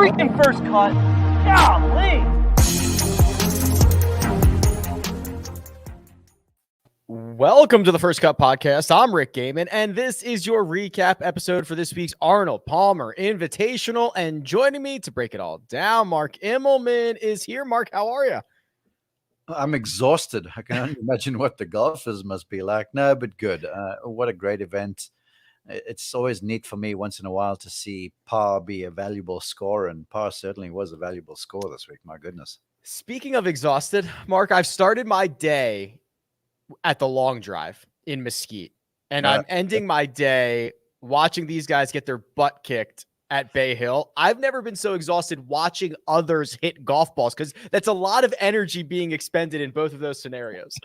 freaking first cut. Golly. Welcome to the First Cut Podcast. I'm Rick Gaiman, and this is your recap episode for this week's Arnold Palmer Invitational. And joining me to break it all down, Mark Immelman is here. Mark, how are you? I'm exhausted. I can only imagine what the golfers must be like. No, but good. What a great event. It's always neat for me once in a while to see par be a valuable score, and par certainly was a valuable score this week. My goodness. Speaking of exhausted, Mark, I've started my day at the long drive in Mesquite, and I'm ending my day watching these guys get their butt kicked at Bay Hill. I've never been so exhausted watching others hit golf balls, because that's a lot of energy being expended in both of those scenarios.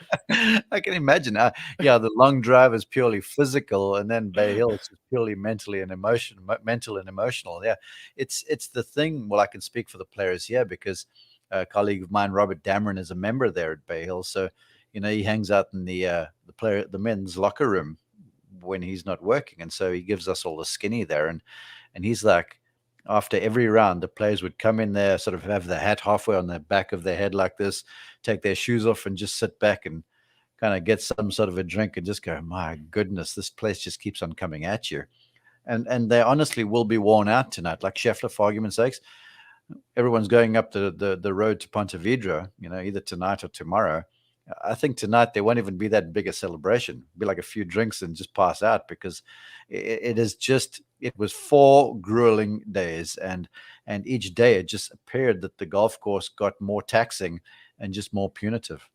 I can imagine. The long drive is purely physical, and then Bay Hill is purely mental and emotional. Yeah, it's the thing. Well, I can speak for the players here because a colleague of mine, Robert Dameron, is a member there at Bay Hill. So, he hangs out in the men's locker room when he's not working, and so he gives us all the skinny there. And he's like, after every round, the players would come in there, sort of have the hat halfway on the back of their head like this, take their shoes off, and just sit back and kind of get some sort of a drink and just go, my goodness, this place just keeps on coming at you. And they honestly will be worn out tonight. Like Scheffler, for argument's sakes, everyone's going up the road to Ponte Vedra, either tonight or tomorrow. I think tonight there won't even be that big a celebration. It'll be like a few drinks and just pass out, because it was 4 grueling days, and each day it just appeared that the golf course got more taxing and just more punitive.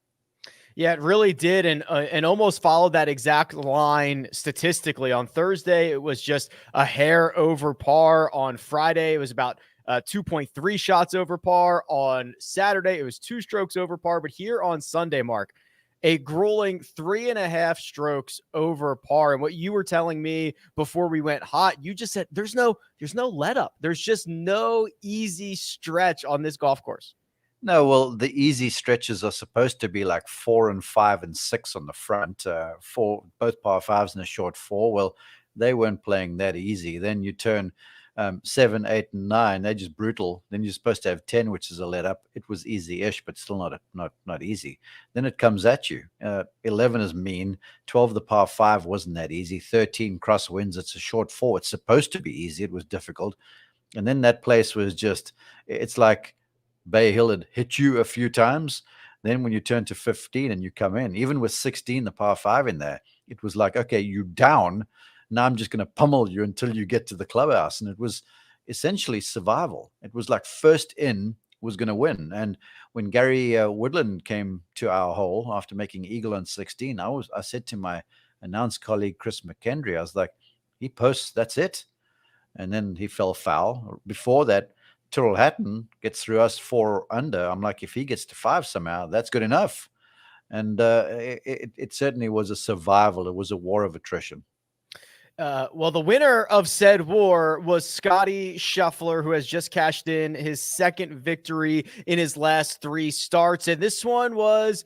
Yeah, it really did, and almost followed that exact line statistically. On Thursday, it was just a hair over par. On Friday, it was about 2.3 shots over par. On Saturday, it was 2 strokes over par. But here on Sunday, Mark, a grueling 3.5 strokes over par. And what you were telling me before we went hot, you just said there's no let up. There's just no easy stretch on this golf course. No, well, the easy stretches are supposed to be like 4 and 5 and 6 on the front, both par 5s and a short 4. Well, they weren't playing that easy. Then you turn 7, 8, and 9. They're just brutal. Then you're supposed to have 10, which is a let up. It was easy-ish, but still not easy. Then it comes at you. 11 is mean. 12, the par 5 wasn't that easy. 13, crosswinds. It's a short 4. It's supposed to be easy. It was difficult. And then that place was just, it's like Bay Hill had hit you a few times. Then when you turn to 15 and you come in, even with 16, the par 5 in there, it was like, okay, you down. Now I'm just going to pummel you until you get to the clubhouse. And it was essentially survival. It was like first in was going to win. And when Gary Woodland came to our hole after making eagle on 16, I said to my announced colleague, Chris McKendry, I was like, he posts, that's it. And then he fell foul. Before that, Tyrrell Hatton gets through us 4 under. I'm like, if he gets to 5 somehow, that's good enough. And it certainly was a survival. It was a war of attrition. Well, the winner of said war was Scottie Scheffler, who has just cashed in his second victory in his last 3 starts. And this one was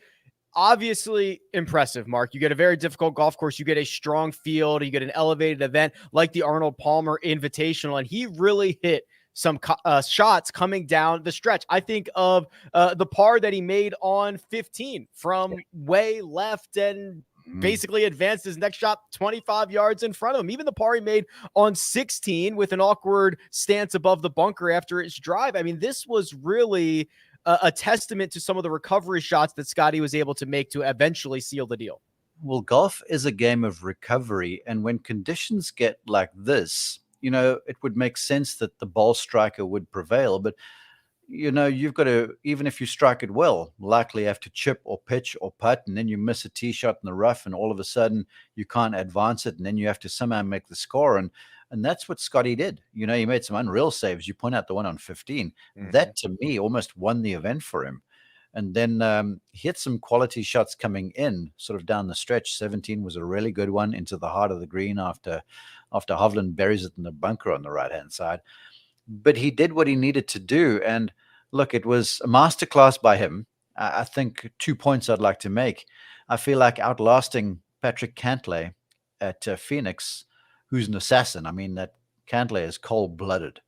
obviously impressive, Mark. You get a very difficult golf course. You get a strong field. You get an elevated event like the Arnold Palmer Invitational. And he really hit some shots coming down the stretch. I think of the par that he made on 15 from way left and basically advanced his next shot 25 yards in front of him. Even the par he made on 16 with an awkward stance above the bunker after his drive. I mean, this was really a testament to some of the recovery shots that Scottie was able to make to eventually seal the deal. Well, golf is a game of recovery. And when conditions get like this, it would make sense that the ball striker would prevail. But, you've got to, even if you strike it well, likely have to chip or pitch or putt, and then you miss a tee shot in the rough, and all of a sudden you can't advance it, and then you have to somehow make the score. And that's what Scottie did. He made some unreal saves. You point out the one on 15. Mm-hmm. That, to me, almost won the event for him. And then he hit some quality shots coming in, sort of down the stretch. 17 was a really good one into the heart of the green after Hovland buries it in the bunker on the right-hand side. But he did what he needed to do. And look, it was a masterclass by him. I think 2 points I'd like to make. I feel like outlasting Patrick Cantlay at Phoenix, who's an assassin. I mean, that Cantlay is cold-blooded.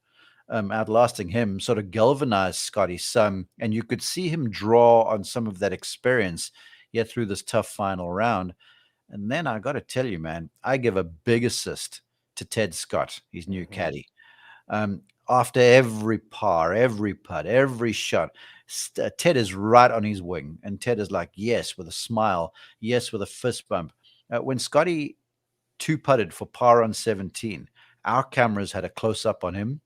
outlasting him, sort of galvanized Scottie some, and you could see him draw on some of that experience yet through this tough final round. And then I got to tell you, man, I give a big assist to Ted Scott, his new Mhm. caddy. After every par, every putt, every shot, Ted is right on his wing. And Ted is like, yes, with a smile, yes, with a fist bump. When Scotty two putted for par on 17, our cameras had a close up on him.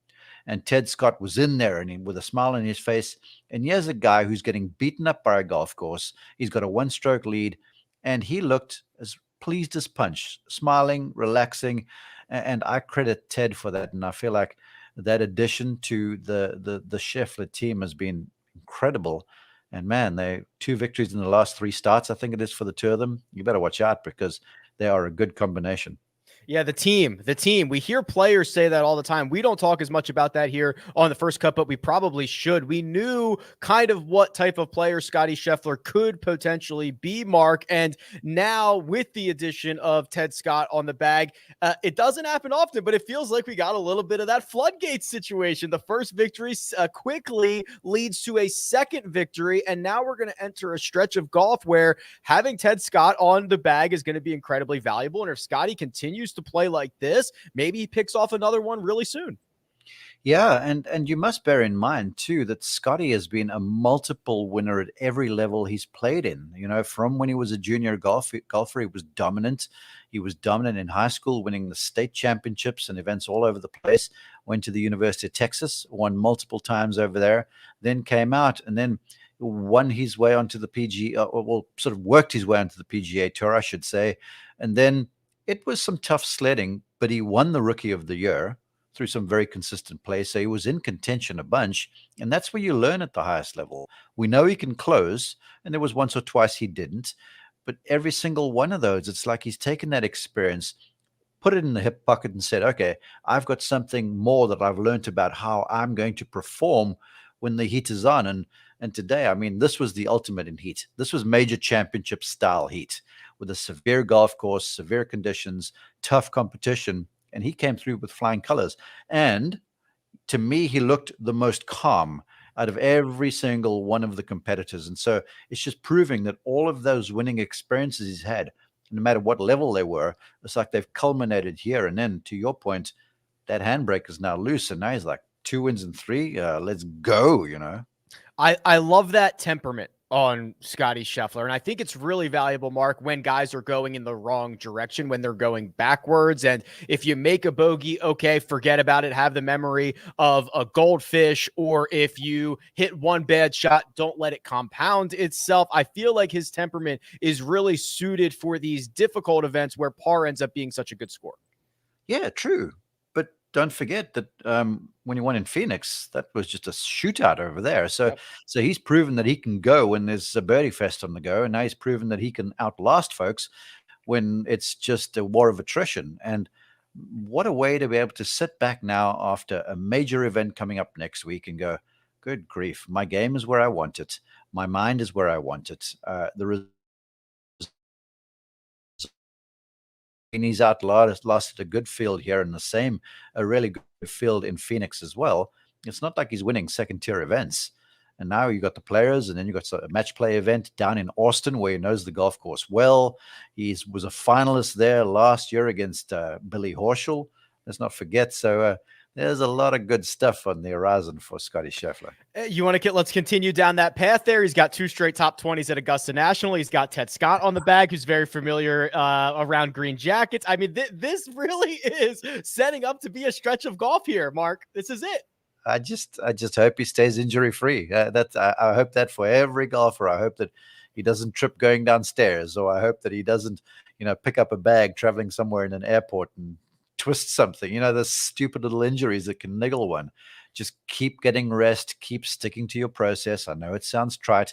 And Ted Scott was in there and with a smile on his face. And here's a guy who's getting beaten up by a golf course. He's got a one stroke lead. And he looked as pleased as punch, smiling, relaxing. And I credit Ted for that. And I feel like that addition to the Scheffler team has been incredible. And man, they two victories in the last three starts, I think it is, for the two of them. You better watch out because they are a good combination. Yeah, the team, the team. We hear players say that all the time. We don't talk as much about that here on the First Cut, but we probably should. We knew kind of what type of player Scottie Scheffler could potentially be, Mark. And now with the addition of Ted Scott on the bag, it doesn't happen often, but it feels like we got a little bit of that floodgates situation. The first victory quickly leads to a second victory. And now we're going to enter a stretch of golf where having Ted Scott on the bag is going to be incredibly valuable. And if Scottie continues to play like this, maybe he picks off another one really soon. Yeah, and you must bear in mind too that Scotty has been a multiple winner at every level he's played in. You know, from when he was a junior golfer, he was dominant. He was dominant in high school, winning the state championships and events all over the place. Went to the University of Texas, won multiple times over there. Then came out and then won his way onto the PGA, well, sort of worked his way onto the PGA Tour, I should say. And then it was some tough sledding, but he won the Rookie of the Year through some very consistent play. So he was in contention a bunch. And that's where you learn at the highest level. We know he can close, and there was once or twice he didn't. But every single one of those, it's like he's taken that experience, put it in the hip pocket, and said, okay, I've got something more that I've learned about how I'm going to perform when the heat is on. And today, I mean, this was the ultimate in heat. This was major championship style heat with a severe golf course, severe conditions, tough competition, and he came through with flying colors. And to me, he looked the most calm out of every single one of the competitors. And so it's just proving that all of those winning experiences he's had, no matter what level they were, it's like they've culminated here. And then to your point, that handbrake is now loose. And now he's like 2 wins and three. Let's go, you know. I love that temperament on Scottie Scheffler. And I think it's really valuable, Mark, when guys are going in the wrong direction, when they're going backwards. And if you make a bogey, okay, forget about it. Have the memory of a goldfish. Or if you hit one bad shot, don't let it compound itself. I feel like his temperament is really suited for these difficult events where par ends up being such a good score. Yeah, true. But don't forget that when he won in Phoenix, that was just a shootout over there. So, Yep. so he's proven that he can go when there's a birdie fest on the go, and now he's proven that he can outlast folks when it's just a war of attrition. And what a way to be able to sit back now after a major event coming up next week and go, "Good grief, my game is where I want it. My mind is where I want it. The and he's outlasted a good field here in the same, a really good field in Phoenix as well. It's not like he's winning second tier events. And now you got the players, and then you got a match play event down in Austin where he knows the golf course well. He was a finalist there last year against Billy Horschel. Let's not forget. So there's a lot of good stuff on the horizon for Scottie Scheffler. You want to let's continue down that path there. He's got 2 straight top 20s at Augusta National. He's got Ted Scott on the bag, who's very familiar around green jackets. I mean, this really is setting up to be a stretch of golf here, Mark. This is it. I just hope he stays injury free. I hope that for every golfer. I hope that he doesn't trip going downstairs, or I hope that he doesn't, pick up a bag traveling somewhere in an airport and twist something. The stupid little injuries that can niggle one. Just keep getting rest. Keep sticking to your process. I know it sounds trite,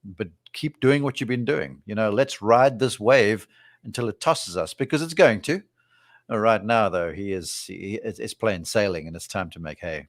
but keep doing what you've been doing. Let's ride this wave until it tosses us, because it's going to. Right now, though, it's plain sailing, and it's time to make hay.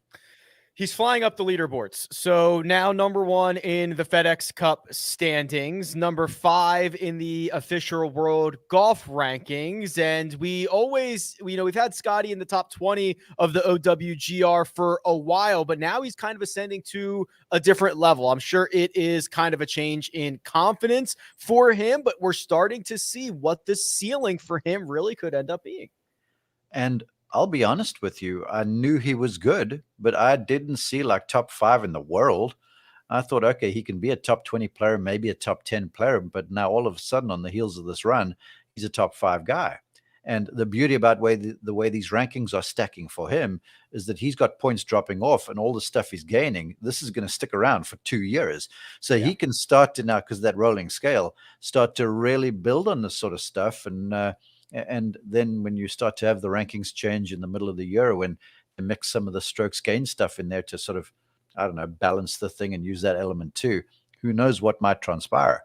He's flying up the leaderboards. So now number 1 in the FedEx Cup standings, number 5 in the official world golf rankings. And we always, we've had Scottie in the top 20 of the OWGR for a while, but now he's kind of ascending to a different level. I'm sure it is kind of a change in confidence for him, but we're starting to see what the ceiling for him really could end up being. And I'll be honest with you, I knew he was good, but I didn't see like top 5 in the world. I thought, okay, he can be a top 20 player, maybe a top 10 player, but now all of a sudden on the heels of this run, he's a top 5 guy. And the beauty about the way these rankings are stacking for him is that he's got points dropping off and all the stuff he's gaining. This is going to stick around for 2 years. So he can start to now, because that rolling scale, start to really build on this sort of stuff. And then when you start to have the rankings change in the middle of the year, when they mix some of the strokes gain stuff in there to sort of, I don't know, balance the thing and use that element too, who knows what might transpire.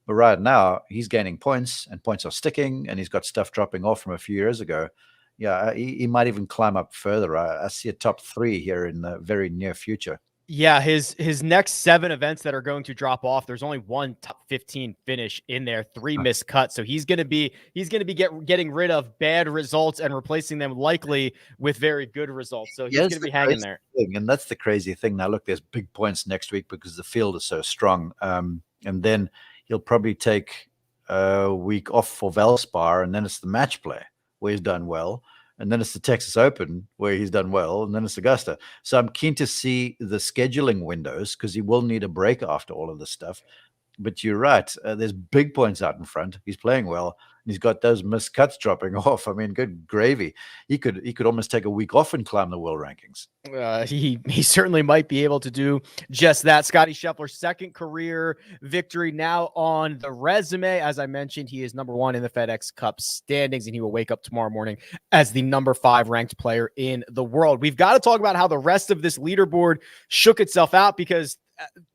But right now, he's gaining points and points are sticking and he's got stuff dropping off from a few years ago. Yeah, he might even climb up further. I see a top 3 here in the very near future. Yeah, his next 7 events that are going to drop off, there's only 1 top 15 finish in there, 3 missed cuts. So he's going to be getting rid of bad results and replacing them likely with very good results. So he's going to be hanging there. And that's the crazy thing. Now look, there's big points next week because the field is so strong. And then he'll probably take a week off for Valspar, and then it's the match play where he's done well. And then it's the Texas Open where he's done well, and then it's Augusta. So I'm keen to see the scheduling windows because he will need a break after all of this stuff. But you're right. There's big points out in front. He's playing well. And he's got those missed cuts dropping off. I mean, good gravy. He could almost take a week off and climb the world rankings. He certainly might be able to do just that. Scottie Scheffler's second career victory now on the resume. As I mentioned, he is number 1 in the FedEx Cup standings, and he will wake up tomorrow morning as the number 5 ranked player in the world. We've got to talk about how the rest of this leaderboard shook itself out, because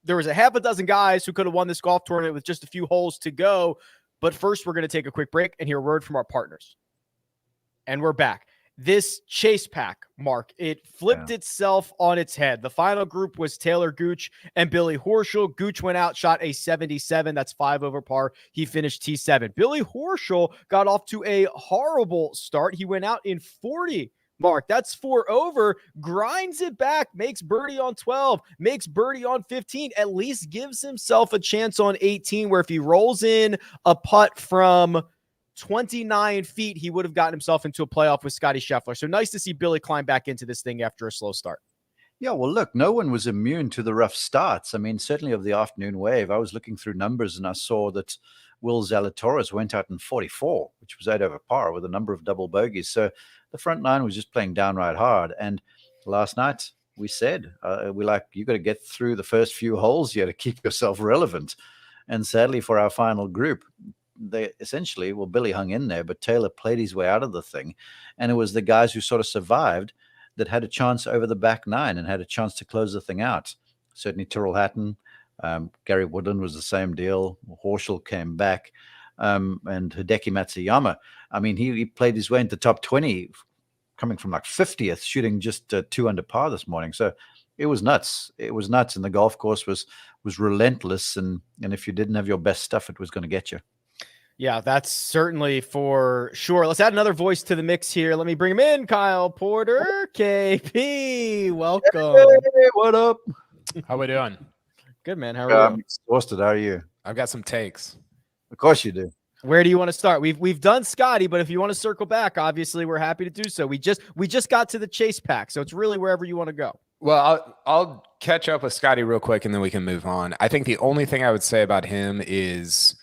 there was a half a dozen guys who could have won this golf tournament with just a few holes to go. But first, we're going to take a quick break and hear a word from our partners. And we're back. This chase pack, Mark, it flipped itself on its head. The final group was Taylor Gooch and Billy Horschel. Gooch went out, shot a 77. That's 5 over par. He finished T7. Billy Horschel got off to a horrible start. He went out in 40. Mark, that's 4 over, grinds it back, makes birdie on 12, makes birdie on 15, at least gives himself a chance on 18, where if he rolls in a putt from 29 feet, he would have gotten himself into a playoff with Scottie Scheffler. So nice to see Billy climb back into this thing after a slow start. Yeah, well, look, no one was immune to the rough starts. I mean, certainly of the afternoon wave, I was looking through numbers and I saw that Will Zalatoris went out in 44, which was 8 over par with a number of double bogeys. So the front 9 was just playing downright hard. And last night we said, you got to get through the first few holes here to keep yourself relevant. And sadly for our final group, they essentially, Billy hung in there, but Taylor played his way out of the thing. And it was the guys who sort of survived that had a chance over the back 9 and had a chance to close the thing out. Certainly Tyrrell Hatton, Gary Woodland was the same deal. Horschel came back. And Hideki Matsuyama, I mean, he played his way into top 20, coming from like 50th, shooting just 2 under par this morning. So it was nuts. It was nuts. And the golf course was relentless. And if you didn't have your best stuff, it was going to get you. Yeah, that's certainly for sure. Let's add another voice to the mix here. Let me bring him in. Kyle Porter, KP, welcome. Hey, what up? How we doing? Good, man. How are you? I'm exhausted. How are you? I've got some takes. Of course you do. Where do you want to start? We've done Scottie, but if you want to circle back, obviously we're happy to do so. We just got to the chase pack, so it's really wherever you want to go. Well, I'll catch up with Scottie real quick, and then we can move on. I think the only thing I would say about him is,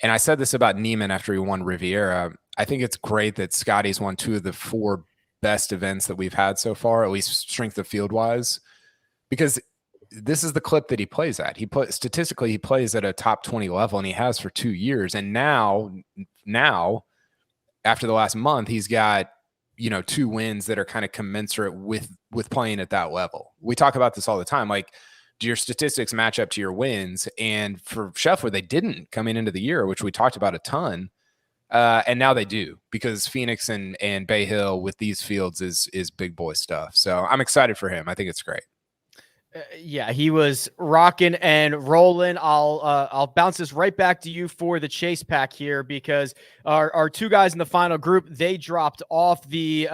and I said this about Neiman after he won Riviera, I think it's great that Scottie's won 2 of the 4 best events that we've had so far, at least strength of field wise, because this is the clip that he plays at. Statistically, he plays at a top 20 level, and he has for 2 years. And now after the last month, he's got, 2 wins that are kind of commensurate with playing at that level. We talk about this all the time. Like, do your statistics match up to your wins? And for Scheffler, they didn't coming into the year, which we talked about a ton. And now they do, because Phoenix and Bay Hill with these fields is big boy stuff. So I'm excited for him. I think it's great. Yeah, he was rocking and rolling. I'll bounce this right back to you for the chase pack here, because our two guys in the final group, they dropped off. The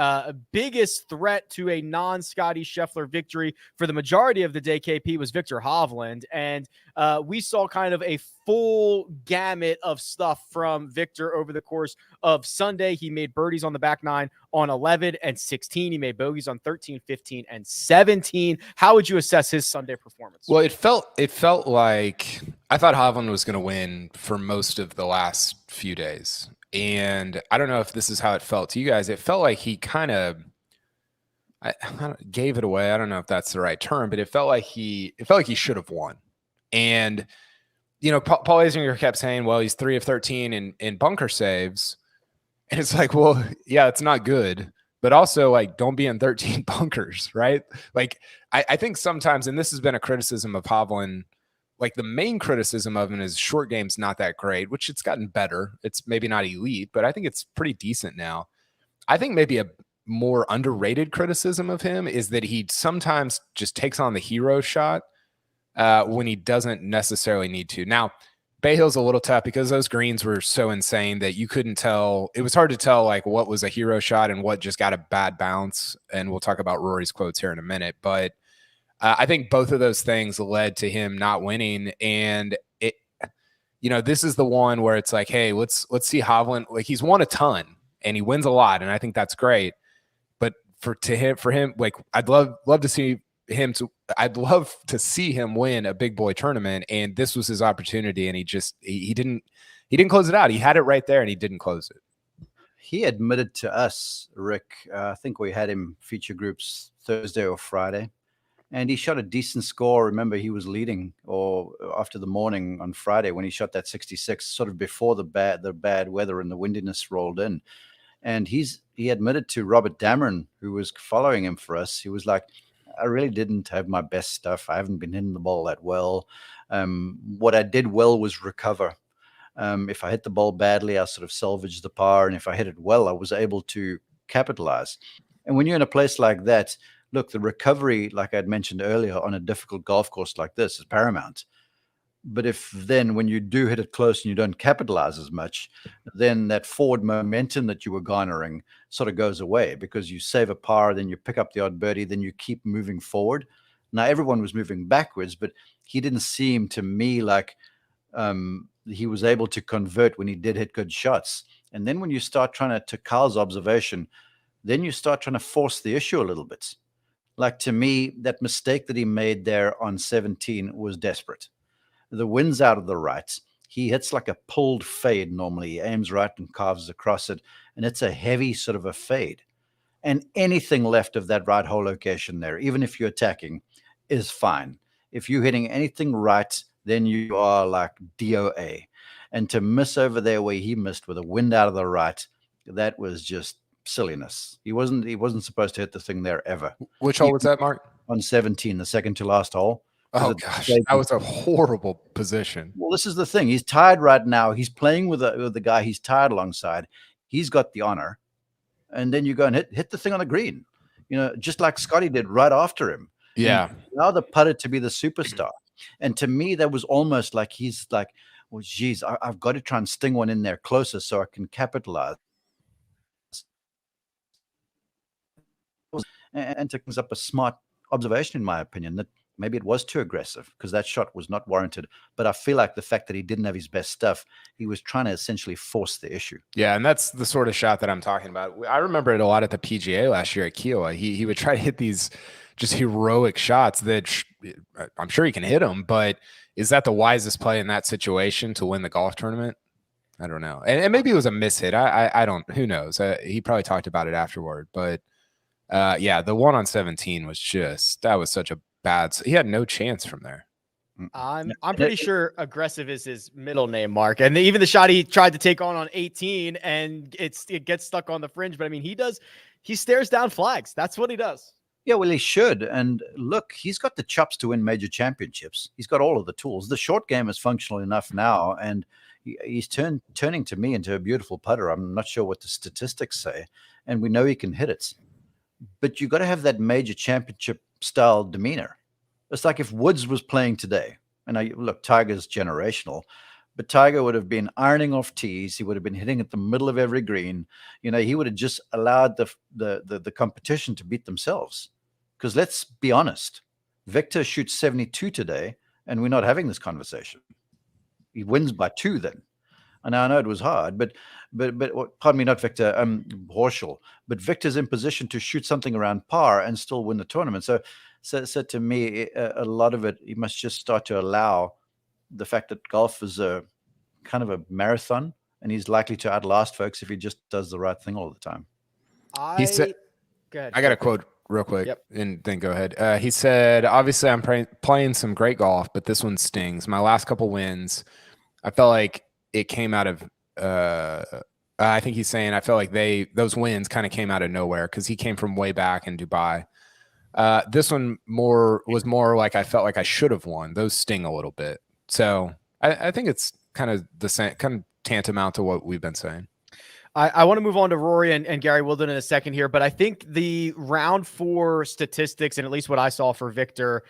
biggest threat to a non-Scottie Scheffler victory for the majority of the day, KP, was Viktor Hovland, and we saw kind of a full gamut of stuff from Viktor over the course of Sunday. He made birdies on the back nine on 11 and 16. He made bogeys on 13, 15, and 17. How would you assess his Sunday performance? Well, it felt like I thought Hovland was going to win for most of the last few days. And I don't know if this is how it felt to you guys. It felt like he kind of gave it away. I don't know if that's the right term, but it felt like he should have won. And Paul Azinger kept saying, well, he's 3 of 13 in bunker saves. And it's like, well, yeah, it's not good, but also like, don't be in 13 bunkers, right? Like, I think sometimes, and this has been a criticism of Hovland, like the main criticism of him is short game's not that great, which it's gotten better. It's maybe not elite, but I think it's pretty decent now. I think maybe a more underrated criticism of him is that he sometimes just takes on the hero shot when he doesn't necessarily need to. Now, Bay Hill's a little tough because those greens were so insane that you couldn't tell. It was hard to tell like what was a hero shot and what just got a bad bounce. And we'll talk about Rory's quotes here in a minute. But I think both of those things led to him not winning. And this is the one where it's like, hey, let's see Hovland. Like, he's won a ton and he wins a lot, and I think that's great. But for him, like, I'd love to see him I'd love to see him win a big boy tournament, and this was his opportunity, and he didn't close it out. He had it right there and he didn't close it. He admitted to us, Rick, I think we had him feature groups Thursday or Friday, and he shot a decent score. Remember, he was leading or after the morning on Friday when he shot that 66, sort of before the bad weather and the windiness rolled in. And he admitted to Robert Dameron, who was following him for us, he was like, I really didn't have my best stuff. I haven't been hitting the ball that well. What I did well was recover. If I hit the ball badly, I sort of salvaged the par. And if I hit it well, I was able to capitalize. And when you're in a place like that, look, the recovery, like I'd mentioned earlier, on a difficult golf course like this is paramount. But if then when you do hit it close and you don't capitalize as much, then that forward momentum that you were garnering sort of goes away, because you save a par, then you pick up the odd birdie, then you keep moving forward. Now, everyone was moving backwards, but he didn't seem to me like he was able to convert when he did hit good shots. And then when you start trying to Kyle's observation, then you start trying to force the issue a little bit. Like, to me, that mistake that he made there on 17 was desperate. The wind's out of the right. He hits like a pulled fade normally. He aims right and carves across it, and it's a heavy sort of a fade. And anything left of that right hole location there, even if you're attacking, is fine. If you're hitting anything right, then you are like DOA. And to miss over there where he missed with a wind out of the right, that was just silliness. He wasn't supposed to hit the thing there ever. Which hole was that, Mark? On 17, the second to last hole. Oh gosh, that was a horrible position. Well, this is the thing. He's tied right now. He's playing with the guy he's tied alongside. He's got the honor, and then you go and hit the thing on the green. Just like Scottie did right after him. Yeah. Now the putter to be the superstar, and to me that was almost like he's like, well, geez, I've got to try and sting one in there closer so I can capitalize. And to comes up a smart observation, in my opinion, that maybe it was too aggressive because that shot was not warranted. But I feel like the fact that he didn't have his best stuff, he was trying to essentially force the issue. Yeah, and that's the sort of shot that I'm talking about. I remember it a lot at the PGA last year at Kiowa. He would try to hit these just heroic shots that I'm sure he can hit them, but is that the wisest play in that situation to win the golf tournament? I don't know. And maybe it was a mishit. I don't, who knows? He probably talked about it afterward, but yeah, the one on 17 was that was such a bad, he had no chance from there. I'm pretty sure aggressive is his middle name, Mark. And even the shot he tried to take on 18 and it gets stuck on the fringe. But I mean, he stares down flags. That's what he does. Yeah, well, he should. And look, he's got the chops to win major championships. He's got all of the tools. The short game is functional enough now, and he's turning to me into a beautiful putter. I'm not sure what the statistics say, and we know he can hit it. But you got to have that major championship style demeanor. It's like if Woods was playing today, and look, Tiger's generational, but Tiger would have been ironing off tees. He would have been hitting at the middle of every green. He would have just allowed the competition to beat themselves. Because let's be honest, Viktor shoots 72 today, and we're not having this conversation. He wins by 2 then. And I know it was hard, but pardon me, not Viktor, Horschel, but Victor's in position to shoot something around par and still win the tournament. So to me, a lot of it, you must just start to allow the fact that golf is a kind of a marathon, and he's likely to outlast folks if he just does the right thing all the time. He said, Go ahead. I got a quote real quick, Yep. and then go ahead. He said, obviously I'm playing some great golf, but this one stings. My last couple wins, I felt like it came out of, I think he's saying, I felt like those wins kind of came out of nowhere because he came from way back in Dubai. This one was more like I felt like I should have won. Those sting a little bit. So I think it's kind of the same, kind of tantamount to what we've been saying. I want to move on to Rory and Gary Woodland in a second here, but I think the round 4 statistics, and at least what I saw for Viktor,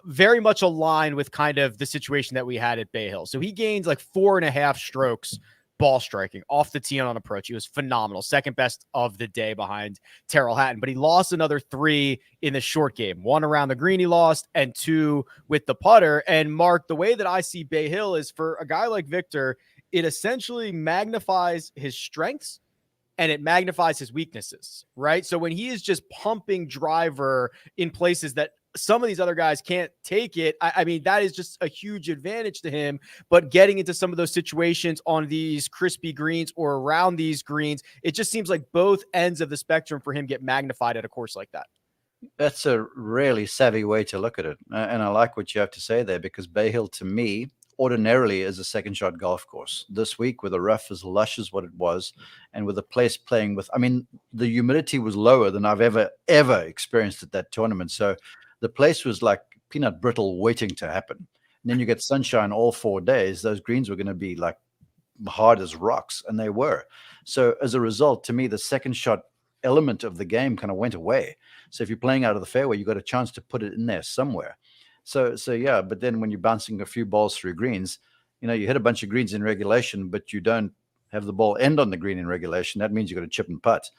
very much aligned with kind of the situation that we had at Bay Hill. So he gained like 4.5 strokes ball striking off the tee and on approach. He was phenomenal. Second best of the day behind Terrell Hatton, but he lost another 3 in the short game. 1 around the green he lost, and 2 with the putter. And Mark, the way that I see Bay Hill is for a guy like Viktor, it essentially magnifies his strengths and it magnifies his weaknesses, right? So when he is just pumping driver in places that some of these other guys can't take it, I mean, that is just a huge advantage to him. But getting into some of those situations on these crispy greens or around these greens, it just seems like both ends of the spectrum for him get magnified at a course like that. That's a really savvy way to look at it. And I like what you have to say there, because Bay Hill, to me, ordinarily is a second shot golf course. This week, with the rough as lush as what it was, and with the place playing with, I mean, the humidity was lower than I've ever experienced at that tournament. So the place was like peanut brittle waiting to happen. And then you get sunshine all 4 days. Those greens were going to be like hard as rocks, and they were. So as a result, to me, the second shot element of the game kind of went away. So if you're playing out of the fairway, you got a chance to put it in there somewhere. So yeah, but then when you're bouncing a few balls through greens, you hit a bunch of greens in regulation, but you don't have the ball end on the green in regulation. That means you got to chip and putt.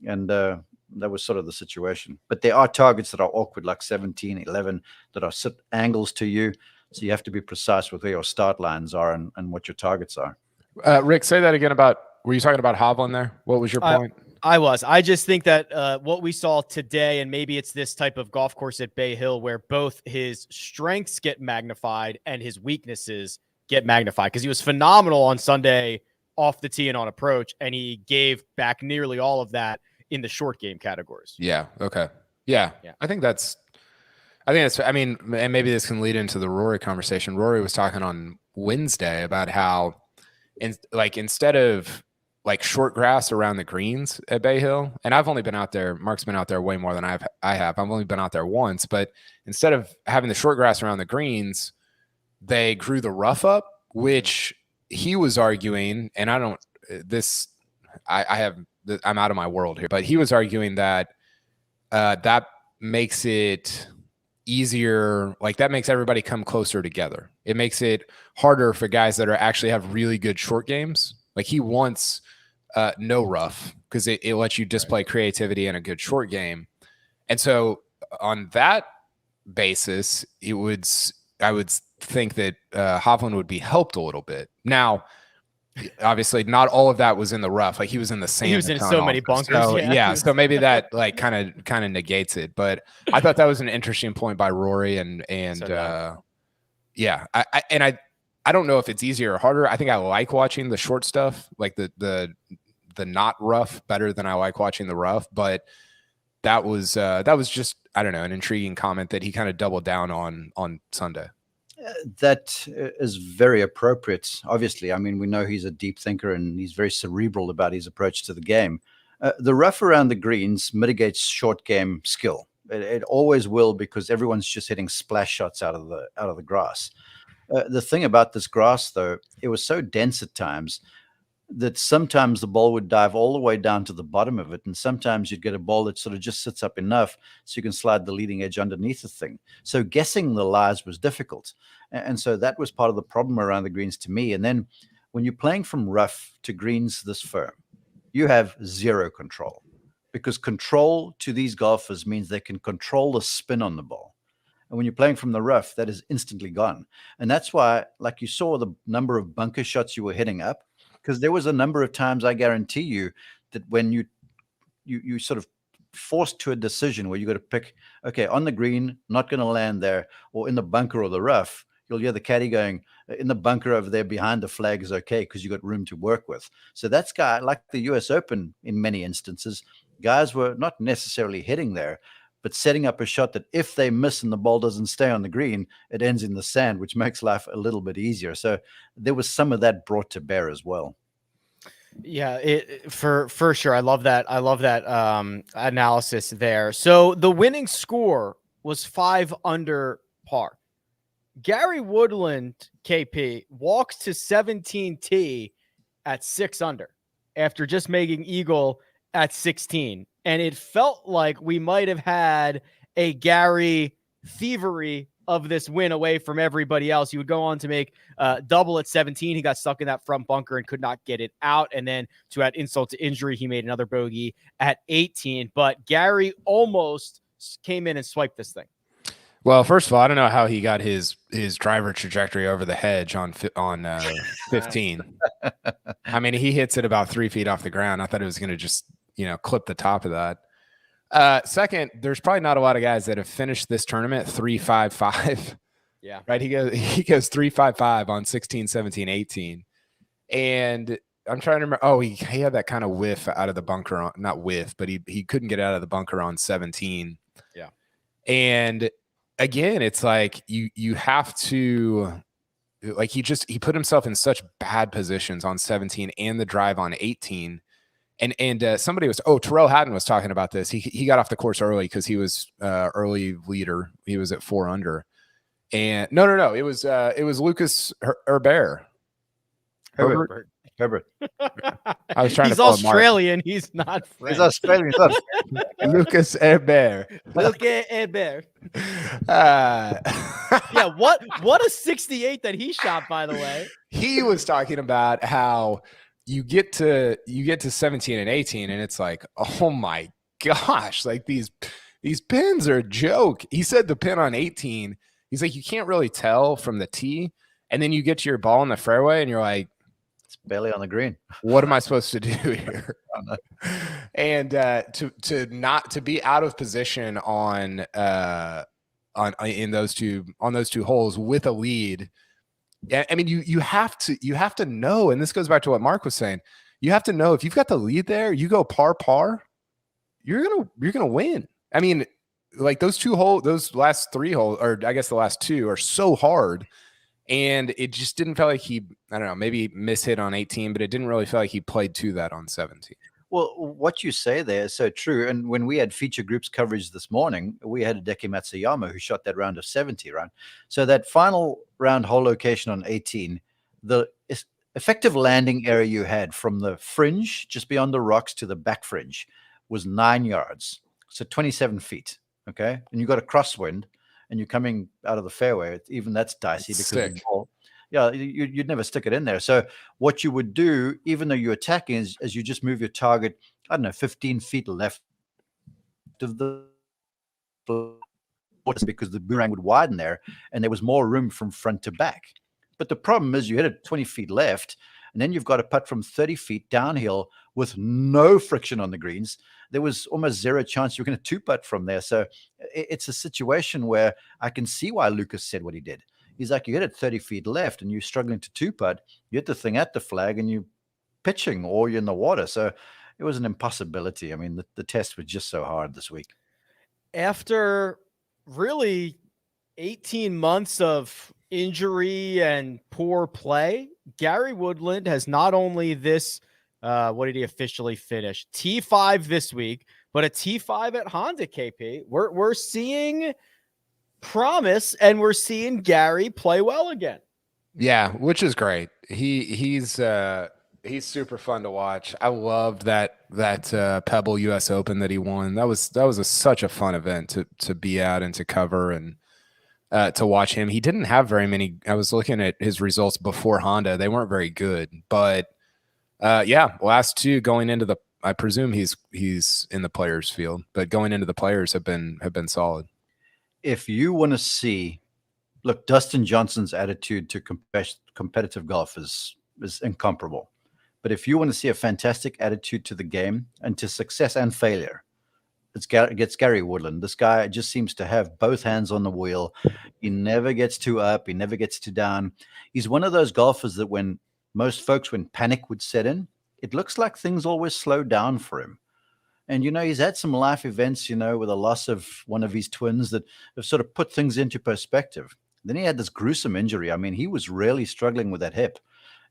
And that was sort of the situation. But there are targets that are awkward, like 17, 11, that are sit angles to you. So you have to be precise with where your start lines are and what your targets are. Rick, say that again were you talking about Hovland there? What was your point? I just think that what we saw today, and maybe it's this type of golf course at Bay Hill where both his strengths get magnified and his weaknesses get magnified, because he was phenomenal on Sunday off the tee and on approach, and he gave back nearly all of that in the short game categories. Yeah. Okay. Yeah. I mean, and maybe this can lead into the Rory conversation. Rory was talking on Wednesday about how instead of like short grass around the greens at Bay Hill, and I've only been out there, Mark's been out there way more than I have. I've only been out there once, but instead of having the short grass around the greens, they grew the rough up, which he was arguing, and I'm out of my world here, but he was arguing that that makes it easier. Like that makes everybody come closer together. It makes it harder for guys that actually have really good short games. Like he wants no rough, because it lets you display creativity in a good short game. And so on that basis, I would think that Hovland would be helped a little bit. Now, obviously, not all of that was in the rough. Like he was in the sand. He was in so many bunkers. So, so maybe that like kind of negates it. But I thought that was an interesting point by Rory, and I don't know if it's easier or harder. I think I like watching the short stuff, like the not rough, better than I like watching the rough. But that was just, I don't know, an intriguing comment that he kind of doubled down on Sunday. That is very appropriate. Obviously, I mean, we know he's a deep thinker and he's very cerebral about his approach to the game. The rough around the greens mitigates short game skill. It always will, because everyone's just hitting splash shots out of the grass. The thing about this grass, though, it was so dense at times. that sometimes the ball would dive all the way down to the bottom of it, and sometimes you'd get a ball that sort of just sits up enough so you can slide the leading edge underneath the thing. So guessing the lies was difficult. And so that was part of the problem around the greens to me. And then when you're playing from rough to greens this firm, you have zero control, because control to these golfers means they can control the spin on the ball. And when you're playing from the rough, that is instantly gone. And that's why, like, you saw the number of bunker shots you were hitting up, because there was a number of times, I guarantee you, that when you sort of forced to a decision where you got to pick, okay, on the green, not going to land there, or in the bunker or the rough, you'll hear the caddy going, in the bunker over there behind the flag is okay because you got room to work with. So that's like the US Open in many instances, guys were not necessarily hitting there, but setting up a shot that if they miss and the ball doesn't stay on the green, it ends in the sand, which makes life a little bit easier. So there was some of that brought to bear as well. Yeah, for sure. I love that. Analysis there. So the winning score was 5 under par. Gary Woodland, KP, walks to 17T at 6 under after just making eagle at 16. And it felt like we might have had a Gary thievery of this win away from everybody else. He would go on to make double at 17. He got stuck in that front bunker and could not get it out. And then to add insult to injury, he made another bogey at 18. But Gary almost came in and swiped this thing. Well, first of all, I don't know how he got his driver trajectory over the hedge on 15. I mean, he hits it about 3 feet off the ground. I thought it was going to just, clip the top of that. Second, there's probably not a lot of guys that have finished this tournament 3-5-5. Yeah. Right. He goes 3-5-5 on 16, 17, 18. And I'm trying to remember. Oh, he had that kind of whiff out of the bunker not whiff, but he couldn't get out of the bunker on 17. Yeah. And again, it's like you have to, like, he put himself in such bad positions on 17 and the drive on 18. And somebody was, Terrell Hatton was talking about this. He got off the course early because he was early leader. He was at 4 under. And no, it was Lucas Herbert. Herbert. I was trying He's to. Australian. He's not French. He's Australian. Lucas Herbert. Lucas Herbert. Yeah, what a 68 that he shot, by the way. He was talking about how you get to 17 and 18, and it's like, oh my gosh, like these pins are a joke. He said the pin on 18, he's like, you can't really tell from the tee, and then you get to your ball in the fairway, and you're like, it's barely on the green. What am I supposed to do here? And to be out of position on those two holes with a lead. I mean, you have to know, and this goes back to what Mark was saying. You have to know if you've got the lead there, you go par, you're gonna win. I mean, like those last 3 holes, or I guess the last 2 are so hard. And it just didn't feel like he, I don't know, maybe mishit on 18, but it didn't really feel like he played to that on 17. Well, what you say there is so true. And when we had feature groups coverage this morning, we had Hideki Matsuyama who shot that round of 70, right? So that final round hole location on 18, the effective landing area you had from the fringe just beyond the rocks to the back fringe was 9 yards. So 27 feet. Okay. And you got a crosswind. And you're coming out of the fairway, even that's dicey because of the ball. Yeah, you'd never stick it in there. So what you would do, even though you're attacking, is you just move your target, 15 feet left of the because the boomerang would widen there, and there was more room from front to back. But the problem is you hit it 20 feet left, and then you've got to putt from 30 feet downhill with no friction on the greens. There was almost zero chance you're going to 2-putt from there. So it's a situation where I can see why Lucas said what he did. He's like, you hit it 30 feet left and you're struggling to 2-putt. You hit the thing at the flag and you're pitching or you're in the water. So it was an impossibility. I mean, the test was just so hard this week. After really 18 months of injury and poor play, Gary Woodland has not only this what did he officially finish? T5 this week, but a T5 at Honda, KP. We're seeing promise, and we're seeing Gary play well again. Yeah, which is great. He's He's super fun to watch. I loved that Pebble US Open that he won. That was such a fun event to be at and to cover and to watch him. He didn't have very many. I was looking at his results before Honda. They weren't very good, but last two going into the. I presume he's in the players field, but going into the players have been solid. If you want to see, look, Dustin Johnson's attitude to competitive golf is incomparable. But if you want to see a fantastic attitude to the game and to success and failure, it's Gary Woodland. This guy just seems to have both hands on the wheel. He never gets too up. He never gets too down. He's one of those golfers that when panic would set in, it looks like things always slow down for him. And, he's had some life events, with a loss of one of his twins that have sort of put things into perspective. Then he had this gruesome injury. I mean, he was really struggling with that hip.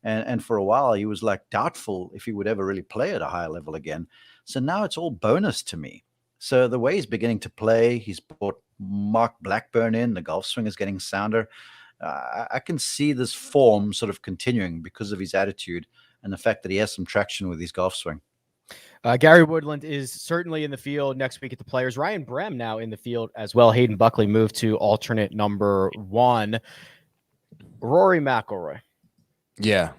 And for a while, he was like doubtful if he would ever really play at a higher level again. So now it's all bonus to me. So the way he's beginning to play, he's brought Mark Blackburn in. The golf swing is getting sounder. I can see this form sort of continuing because of his attitude and the fact that he has some traction with his golf swing. Gary Woodland is certainly in the field next week at the Players. Ryan Brehm now in the field as well. Hayden Buckley moved to alternate number 1. Rory McIlroy. Yeah.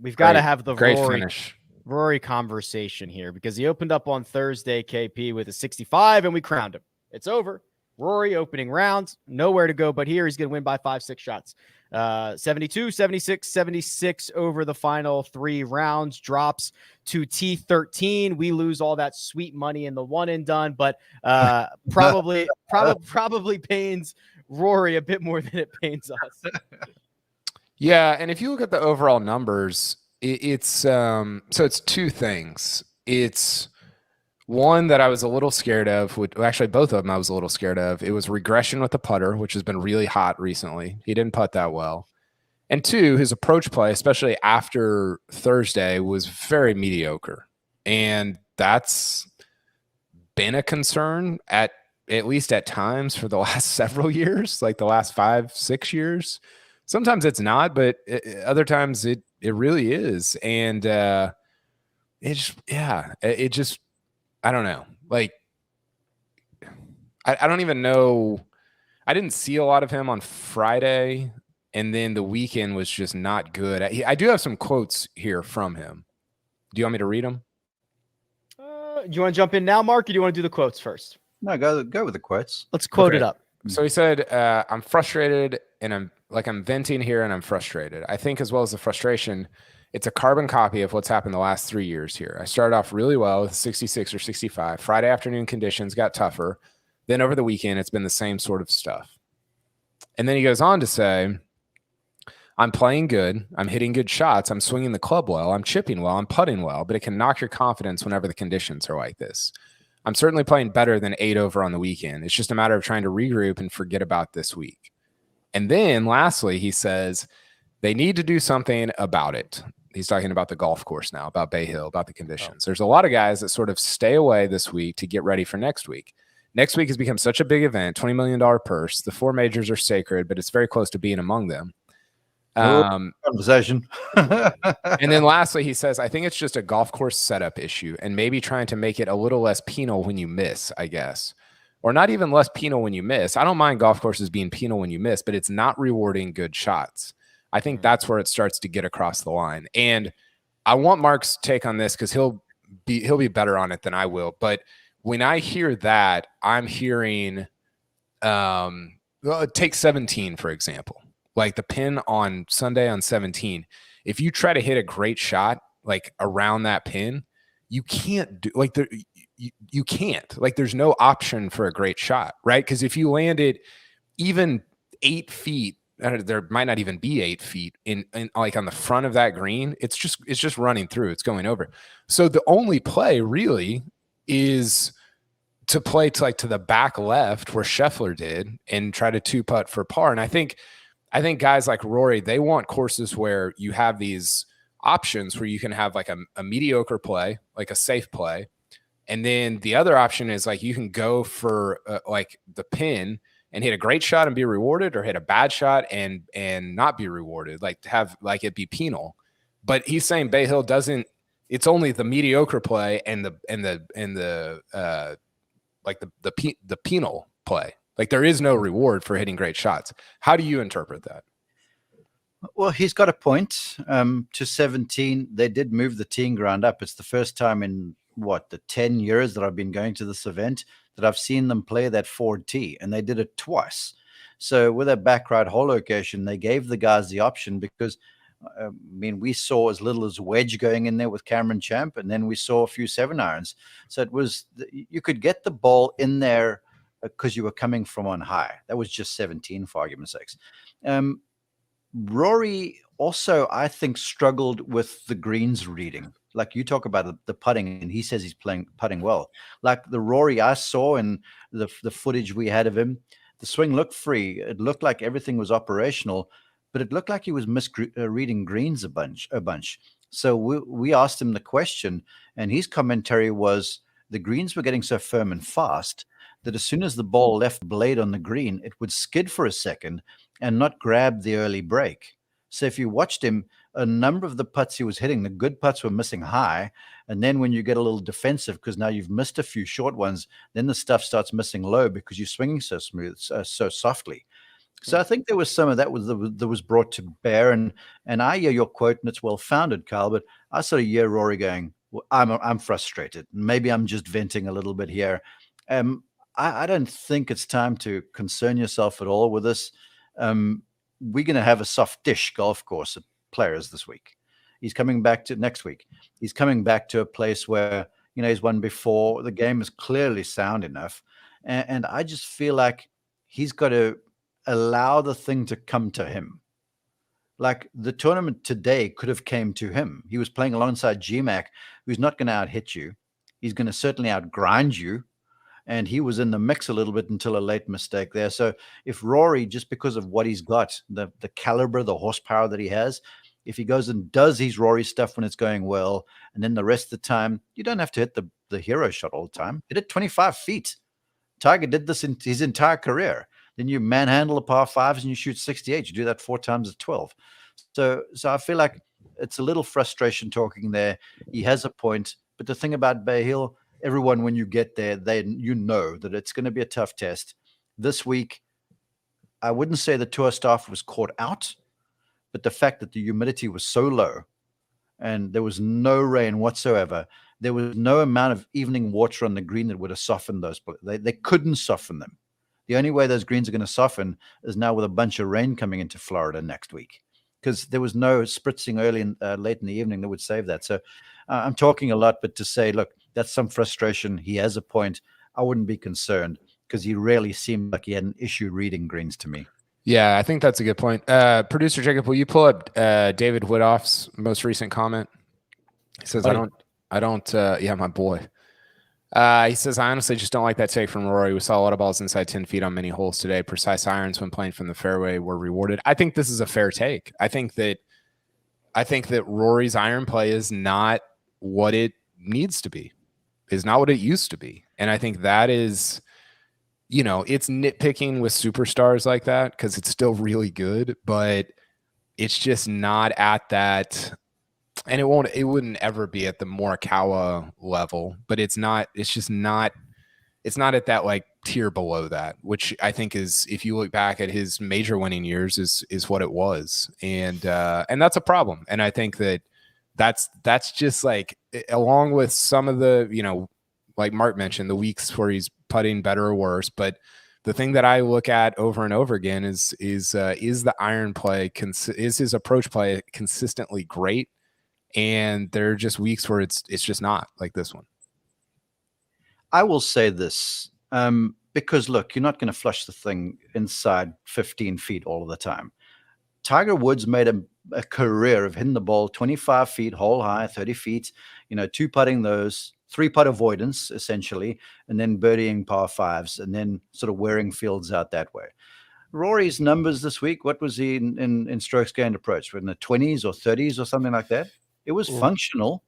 We've got to have the great finish. Rory conversation here because he opened up on Thursday, KP, with a 65, and we crowned him. It's over. Rory opening rounds, nowhere to go but here. He's going to win by 5-6 shots. 72, 76, 76 over the final 3 rounds, drops to T13. We lose all that sweet money in the one and done, but probably pains Rory a bit more than it pains us. Yeah, and if you look at the overall numbers, it's 2 things. It's one that I was a little scared of. Actually, both of them I was a little scared of. It was regression with the putter, which has been really hot recently. He didn't putt that well. And 2, his approach play, especially after Thursday, was very mediocre. And that's been a concern at least at times for the last several years, like the last 5-6 years. Sometimes it's not, but other times it really is. And it just I don't know. Like, I don't even know. I didn't see a lot of him on Friday, and then the weekend was just not good. I do have some quotes here from him. Do you want me to read them? Do you want to jump in now, Mark, or do you want to do the quotes first? No, go with the quotes. Let's quote it up. So he said, I'm frustrated, and I'm venting here, and I'm frustrated. I think as well as the frustration, it's a carbon copy of what's happened the last 3 years here. I started off really well with 66 or 65. Friday afternoon conditions got tougher. Then over the weekend, it's been the same sort of stuff. And then he goes on to say, I'm playing good. I'm hitting good shots. I'm swinging the club well. I'm chipping well. I'm putting well, but it can knock your confidence whenever the conditions are like this. I'm certainly playing better than 8 over on the weekend. It's just a matter of trying to regroup and forget about this week. And then lastly, he says, they need to do something about it. He's talking about the golf course now, about Bay Hill, about the conditions. There's a lot of guys that sort of stay away this week to get ready for next week. Next week has become such a big event, $20 million purse. The 4 majors are sacred, but it's very close to being among them. Conversation. And then lastly, he says, I think it's just a golf course setup issue and maybe trying to make it a little less penal when you miss, I guess. Or not even less penal when you miss. I don't mind golf courses being penal when you miss, but it's not rewarding good shots. I think that's where it starts to get across the line. And I want Mark's take on this because he'll be better on it than I will. But when I hear that, I'm hearing take 17, for example. Like the pin on Sunday on 17. If you try to hit a great shot like around that pin, you can't do like you can't. Like there's no option for a great shot, right? Because if you land it even 8 feet, there might not even be 8 feet in like on the front of that green. It's just running through. It's going over. So the only play really is to play to the back left where Scheffler did and try to 2-putt for par. And I think guys like Rory, they want courses where you have these options where you can have like a mediocre play, like a safe play. And then the other option is like you can go for like the pin and hit a great shot and be rewarded, or hit a bad shot and not be rewarded, like to have like it be penal. But he's saying Bay Hill doesn't. It's only the mediocre play and the penal play. Like there is no reward for hitting great shots. How do you interpret that? Well, he's got a point. To 17, they did move the teeing ground up. It's the first time in the 10 years that I've been going to this event that I've seen them play that forward tee, and they did it twice. So with a back right hole location, they gave the guys the option because, we saw as little as wedge going in there with Cameron Champ, and then we saw a few 7-irons. So it was you could get the ball in there because you were coming from on high. That was just 17 for argument's sakes. Rory also, I think, struggled with the greens reading. Like you talk about the putting, and he says he's putting well. Like the Rory I saw in the footage we had of him, the swing looked free. It looked like everything was operational, but it looked like he was misreading greens a bunch. So we asked him the question, and his commentary was the greens were getting so firm and fast that as soon as the ball left blade on the green, it would skid for a second and not grab the early break. So if you watched him, a number of the putts he was hitting, the good putts were missing high. And then when you get a little defensive, because now you've missed a few short ones, then the stuff starts missing low because you're swinging so smooth, so softly. So I think there was some of that was brought to bear. And I hear your quote, and it's well-founded, Kyle, but I sort of hear Rory going, well, I'm frustrated. Maybe I'm just venting a little bit here. I don't think it's time to concern yourself at all with this. We're going to have a soft-ish golf course at Players this week. He's coming back to next week. He's coming back to a place where, he's won before. The game is clearly sound enough. And I just feel like he's got to allow the thing to come to him. Like the tournament today could have came to him. He was playing alongside GMAC, who's not going to out-hit you. He's going to certainly out-grind you. And he was in the mix a little bit until a late mistake there. So if Rory, just because of what he's got, the caliber, the horsepower that he has, if he goes and does his Rory stuff when it's going well, and then the rest of the time, you don't have to hit the hero shot all the time. Hit it 25 feet. Tiger did this in his entire career. Then you manhandle the par fives and you shoot 68. You do that 4 times at 12. So I feel like it's a little frustration talking there. He has a point. But the thing about Bay Hill, everyone, when you get there, you know that it's going to be a tough test. This week, I wouldn't say the tour staff was caught out, but the fact that the humidity was so low and there was no rain whatsoever, there was no amount of evening water on the green that would have softened those. They couldn't soften them. The only way those greens are going to soften is now with a bunch of rain coming into Florida next week, because there was no spritzing early and late in the evening that would save that. So I'm talking a lot, but to say, look, that's some frustration. He has a point. I wouldn't be concerned because he really seemed like he had an issue reading greens to me. Yeah, I think that's a good point. Producer Jacob, will you pull up David Woodhoff's most recent comment? He says, yeah, my boy. He says, I honestly just don't like that take from Rory. We saw a lot of balls inside 10 feet on many holes today. Precise irons when playing from the fairway were rewarded. I think this is a fair take. I think that Rory's iron play is not what it needs to be, is not what it used to be. And I think that is, it's nitpicking with superstars like that because it's still really good, but it's just not at that. And it wouldn't ever be at the Morikawa level, but it's not at that like tier below that, which I think is, if you look back at his major winning years, is what it was. And that's a problem. And I think that's just like, along with some of the, like Mark mentioned, the weeks where he's putting better or worse. But the thing that I look at over and over again is the iron play, is his approach play consistently great? And there are just weeks where it's just not, like this one. I will say this, because look, you're not going to flush the thing inside 15 feet all of the time. Tiger Woods made a career of hitting the ball 25 feet, hole high, 30 feet, 2-putting those, 3-putt avoidance, essentially, and then birdieing par fives, and then sort of wearing fields out that way. Rory's numbers this week, what was he in strokes gained approach? In the 20s or 30s or something like that? It was functional.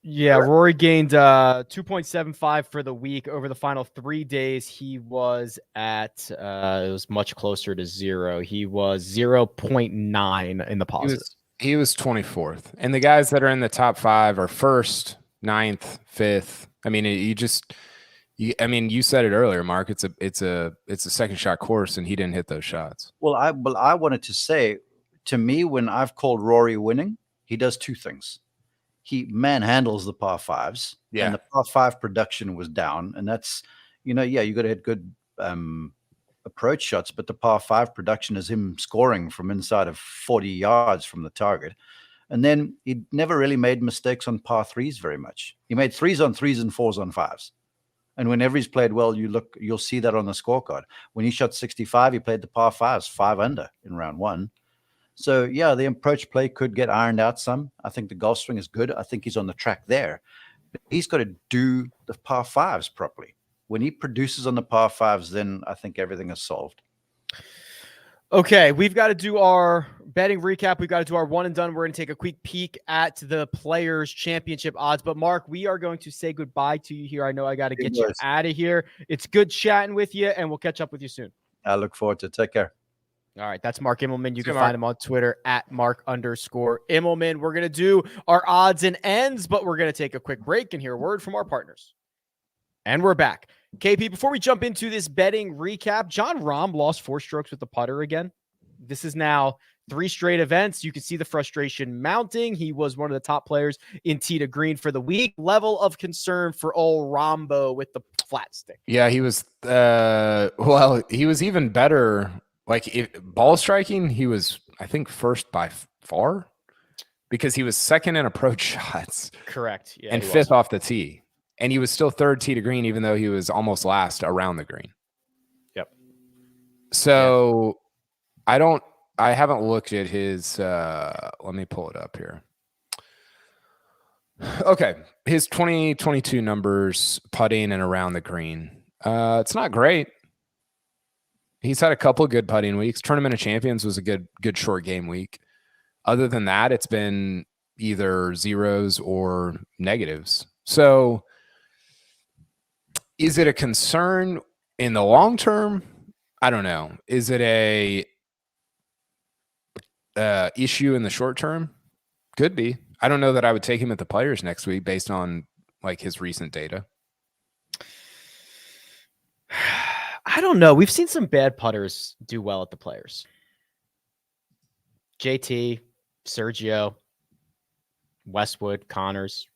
Yeah, Rory gained 2.75 for the week. Over the final 3 days, he was at it was much closer to 0. He was 0.9 in the positive. He was 24th. And the guys that are in the top 5 are 1st, 9th, 5th. I mean, you said it earlier, Mark. It's a second shot course, and he didn't hit those shots. Well, I wanted to say, to me, when I've called Rory winning, he does 2 things. He manhandles the par 5s, and the par 5 production was down, and that's, you got to hit good approach shots, but the par 5 production is him scoring from inside of 40 yards from the target. And then he never really made mistakes on par 3s very much. He made 3s on 3s and 4s on 5s. And whenever he's played well, you'll see that on the scorecard. When he shot 65, he played the par 5s 5 under in round 1. So yeah, the approach play could get ironed out some. I think the golf swing is good. I think he's on the track there. But he's got to do the par 5s properly. When he produces on the par 5s, then I think everything is solved. Okay, we've got to do our betting recap. We've got to do our one and done. We're going to take a quick peek at the Players' Championship odds. But, Mark, we are going to say goodbye to you here. I know I got to get you out of here. It's good chatting with you, and we'll catch up with you soon. I look forward to it. Take care. All right, that's Mark Immelman. You can find him on Twitter at Mark_Immelman. We're going to do our odds and ends, but we're going to take a quick break and hear a word from our partners. And we're back. KP, before we jump into this betting recap, Jon Rahm lost 4 strokes with the putter again. This is now 3 straight events. You can see the frustration mounting. He was one of the top players in tee to green for the week. Level of concern for old Rambo with the flat stick. Yeah, he was he was even better. Like ball striking, he was, I think, first by far because he was second in approach shots. Correct. Yeah, and 5th off the tee. And he was still 3rd tee to green, even though he was almost last around the green. Yep. So I haven't looked at his, let me pull it up here. Okay. His 2022 numbers putting and around the green. It's not great. He's had a couple of good putting weeks. Tournament of Champions was a good short game week. Other than that, it's been either zeros or negatives. So is it a concern in the long term? I don't know. Is it a issue in the short term? Could be. I don't know that I would take him at the Players next week based on like his recent data. I don't know. We've seen some bad putters do well at the Players. JT, Sergio, Westwood, Connors.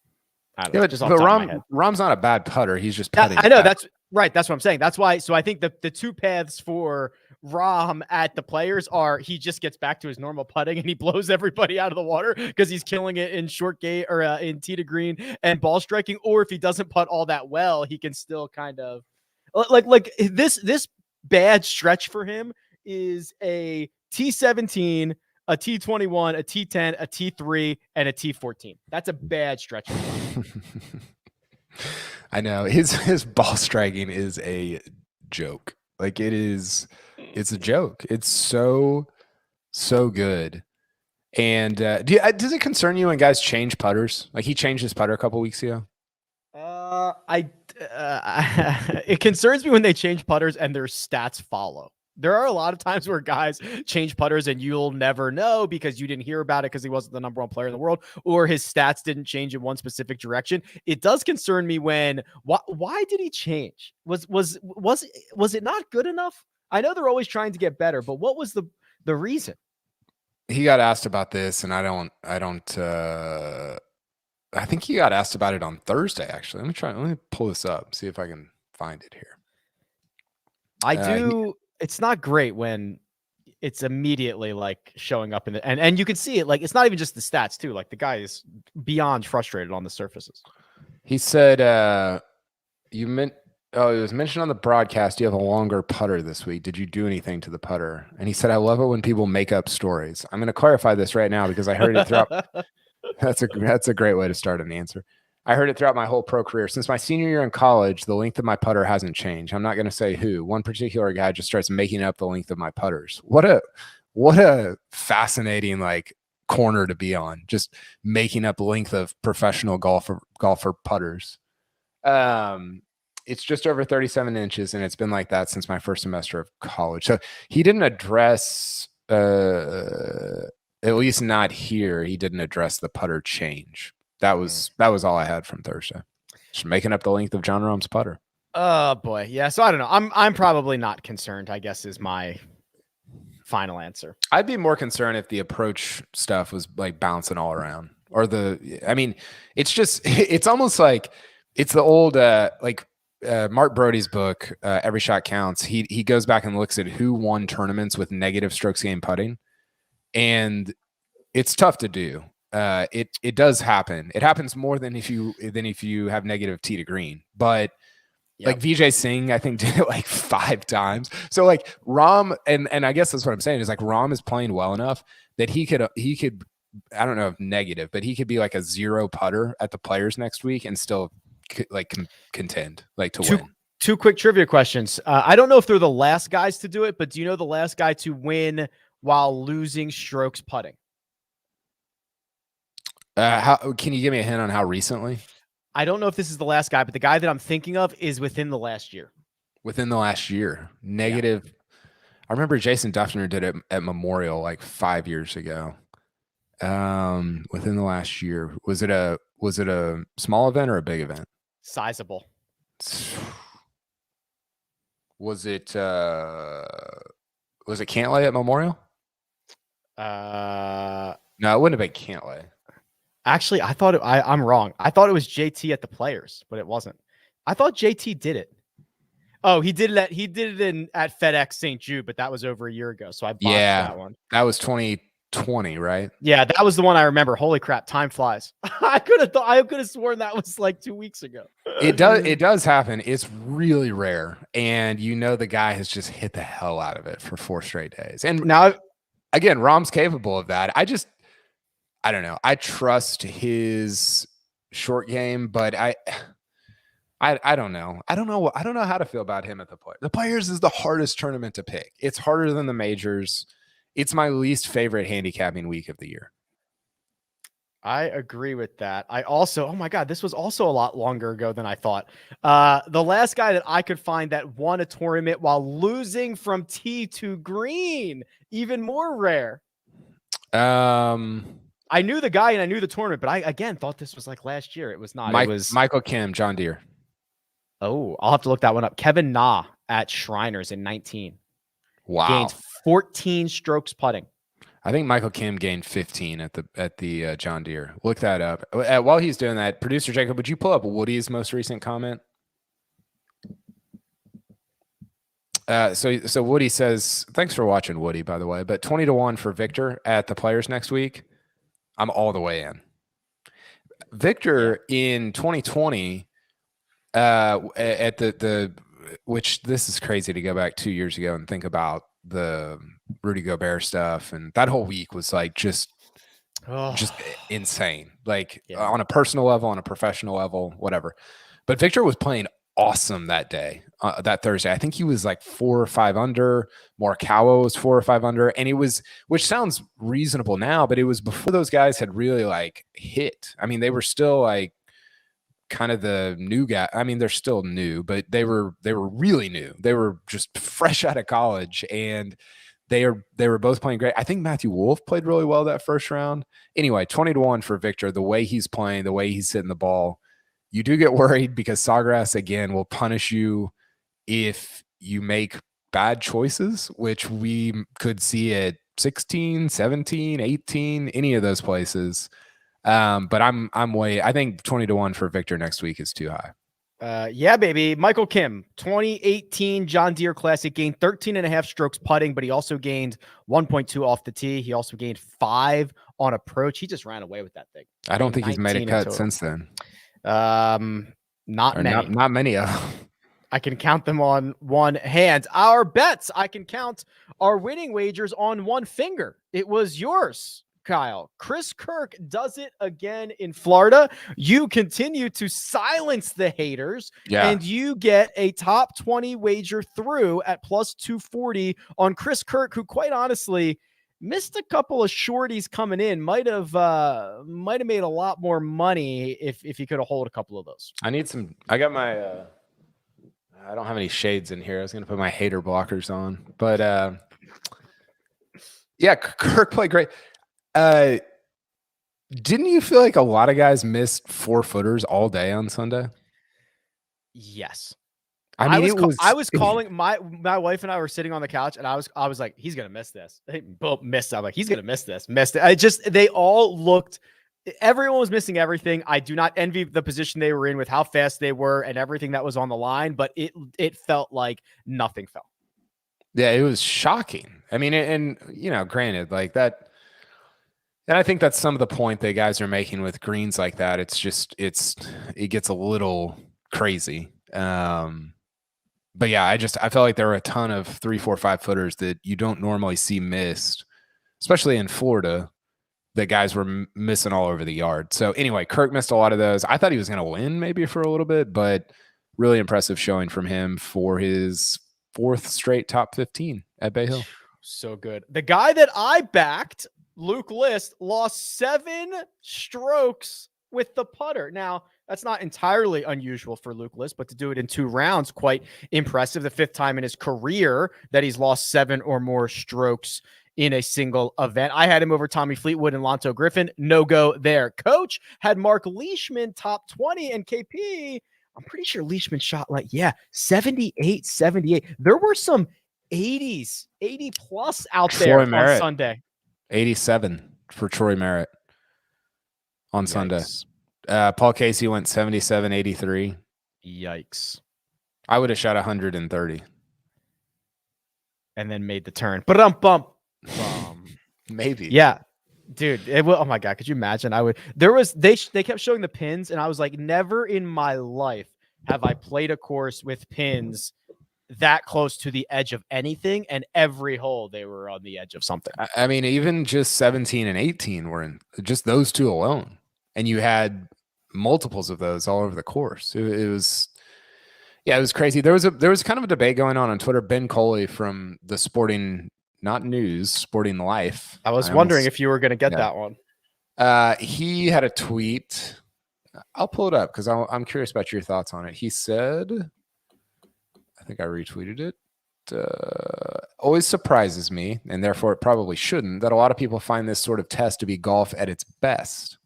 I don't know. Yeah, Just off the top of my head. Rahm's not a bad putter. He's just putting. I know. That's right. That's what I'm saying. That's why. So I think the 2 paths for Rahm at the Players are he just gets back to his normal putting and he blows everybody out of the water because he's killing it in short game or in tee to green and ball striking. Or if he doesn't putt all that well, he can still kind of like this bad stretch for him is a T17, a T21, a T10, a T3, and a T14. That's a bad stretch. I know his ball striking is a joke. Like it's a joke. It's so good. And does it concern you when guys change putters? Like he changed his putter a couple weeks ago. It concerns me when they change putters and their stats follow. There are a lot of times where guys change putters and you'll never know because you didn't hear about it because he wasn't the number 1 player in the world or his stats didn't change in one specific direction. It does concern me when why did he change? Was it not good enough? I know they're always trying to get better, but what was the reason? He got asked about this, and I think he got asked about it on Thursday. Actually, let me pull this up, see if I can find it here. It's not great when it's immediately like showing up in the and you can see it. Like it's not even just the stats too. Like the guy is beyond frustrated on the surfaces. He said, it was mentioned on the broadcast. You have a longer putter this week. Did you do anything to the putter? And he said, I love it when people make up stories. I'm going to clarify this right now because I heard it throughout. That's a great way to start an answer. I heard it throughout my whole pro career. Since my senior year in college, the length of my putter hasn't changed. I'm not going to say who. One particular guy just starts making up the length of my putters. What a fascinating like corner to be on. Just making up length of professional golfer putters. It's just over 37 inches, and it's been like that since my first semester of college. So he didn't address at least not here. He didn't address the putter change. That was all I had from Thursday. Just making up the length of John Rahm's putter. Oh boy, yeah. So I don't know. I'm probably not concerned, I guess, is my final answer. I'd be more concerned if the approach stuff was like bouncing all around, or it's almost like it's the old Mark Brody's book, Every Shot Counts. He goes back and looks at who won tournaments with negative strokes gained putting, and it's tough to do. It does happen. It happens more than if you have negative tee to green, but. Yep. Like Vijay Singh, I think, did it like 5 times. So like Rahm, and I guess that's what I'm saying is like Rahm is playing well enough that he could, I don't know if negative, but he could be like a 0 putter at the Players next week and still like contend, like to win. 2 quick trivia questions. I don't know if they're the last guys to do it, but do you know the last guy to win while losing strokes putting? How can you give me a hint on how recently? I don't know if this is the last guy, but the guy that I'm thinking of is within the last year. Within the last year, negative. Yeah. I remember Jason Duffner did it at Memorial like 5 years ago. Within the last year, was it a small event or a big event? Sizable. Was it Cantlay at Memorial? No, it wouldn't have been Cantlay. Actually, I thought I'm wrong. I thought it was JT at the Players, but it wasn't. I thought JT did it. Oh, he did it at FedEx St. Jude, but that was over a year ago. So I botched that one. That was 2020, right? Yeah, that was the one I remember. Holy crap, time flies. I could have sworn that was like 2 weeks ago. It does happen. It's really rare. And the guy has just hit the hell out of it for 4 straight days. And now again, Rahm's capable of that. I don't know. I trust his short game, but I don't know. I don't know how to feel about him at the Players. The Players is the hardest tournament to pick. It's harder than the majors. It's my least favorite handicapping week of the year. I agree with that. I also, oh my God, this was also a lot longer ago than I thought. The last guy that I could find that won a tournament while losing from tee to green, even more rare. I knew the guy and I knew the tournament, but I again thought this was like last year. It was not. It was Michael Kim, John Deere. Oh, I'll have to look that one up. Kevin Na at Shriners in 19. Wow. Gained 14 strokes putting. I think Michael Kim gained 15 at the John Deere. Look that up. While he's doing that, producer Jacob, would you pull up Woody's most recent comment? So Woody says, thanks for watching, Woody, by the way, but 20-1 for Viktor at the Players next week. I'm all the way in. Viktor in 2020, at the which this is crazy to go back 2 years ago and think about the Rudy Gobert stuff, and that whole week was like just insane, like on a personal level, on a professional level, whatever. But Viktor was playing awesome that day, that Thursday. I think he was like 4 or 5 under. Morikawa was 4 or 5 under, and it was, which sounds reasonable now, but it was before those guys had really like hit. I mean, they were still like kind of the new guy. I mean, they're still new, but they were really new. They were just fresh out of college, and they were both playing great. I think Matthew Wolff played really well that first round. Anyway, 20-1 for Viktor. The way he's playing, the way he's hitting the ball. You do get worried because Sawgrass, again, will punish you if you make bad choices, which we could see at 16, 17, 18, any of those places. But I think 20-1 for Viktor next week is too high. Yeah, baby. Michael Kim, 2018 John Deere Classic, gained 13.5 strokes putting, but he also gained 1.2 off the tee. He also gained 5 on approach. He just ran away with that thing. I don't think he's made a cut since then. Not many. Not many of them. I can count them on one hand. Our bets, I can count our winning wagers on one finger. It was yours, Kyle. Chris Kirk does it again in Florida. You continue to silence the haters, and you get a top 20 wager through at plus 240 on Chris Kirk, who quite honestly missed a couple of shorties coming in. Might have made a lot more money if he could have hold a couple of those. I got my I don't have any shades in here. I was gonna put my hater blockers on, but yeah, Kirk played great. Didn't you feel like a lot of guys missed 4-footers all day on Sunday? Yes. I mean, I was calling my wife and I were sitting on the couch and I was like, he's gonna miss this. They both missed. I'm like, he's gonna miss this. Missed it. They all looked. Everyone was missing everything. I do not envy the position they were in with how fast they were and everything that was on the line, but it felt like nothing fell. Yeah, it was shocking. I mean, and granted, like that. And I think that's some of the point that guys are making with greens like that. It's just it gets a little crazy. But yeah, I felt like there were a ton of 3, 4, 5-footers that you don't normally see missed, especially in Florida, that guys were missing all over the yard. So anyway, Kirk missed a lot of those. I thought he was going to win maybe for a little bit, but really impressive showing from him for his 4th straight top 15 at Bay Hill. So good. The guy that I backed, Luke List, lost 7 strokes with the putter. Now, that's not entirely unusual for Luke List, but to do it in 2 rounds, quite impressive. The 5th time in his career that he's lost 7 or more strokes in a single event. I had him over Tommy Fleetwood and Lonto Griffin. No go there. Coach had Mark Leishman top 20 and KP. I'm pretty sure Leishman shot 78, 78. There were some 80s, 80 plus out there on Sunday. 87 for Troy Merritt on Yikes. Sunday. Paul Casey went 77, 83. Yikes. I would have shot 130. And then made the turn. Bump. Maybe. Yeah. Dude, oh my God, could you imagine? They kept showing the pins and I was like, never in my life have I played a course with pins that close to the edge of anything, and every hole they were on the edge of something. I mean, even just 17 and 18 were in just those 2 alone, and you had multiples of those all over the course. It was crazy. There was kind of a debate going on Twitter. Ben Coley from the Sporting, not News, Sporting Life. I was wondering if you were going to get that one. He had a tweet. I'll pull it up because I'm curious about your thoughts on it. He said, I think I retweeted it. Always surprises me, and therefore it probably shouldn't, that a lot of people find this sort of test to be golf at its best,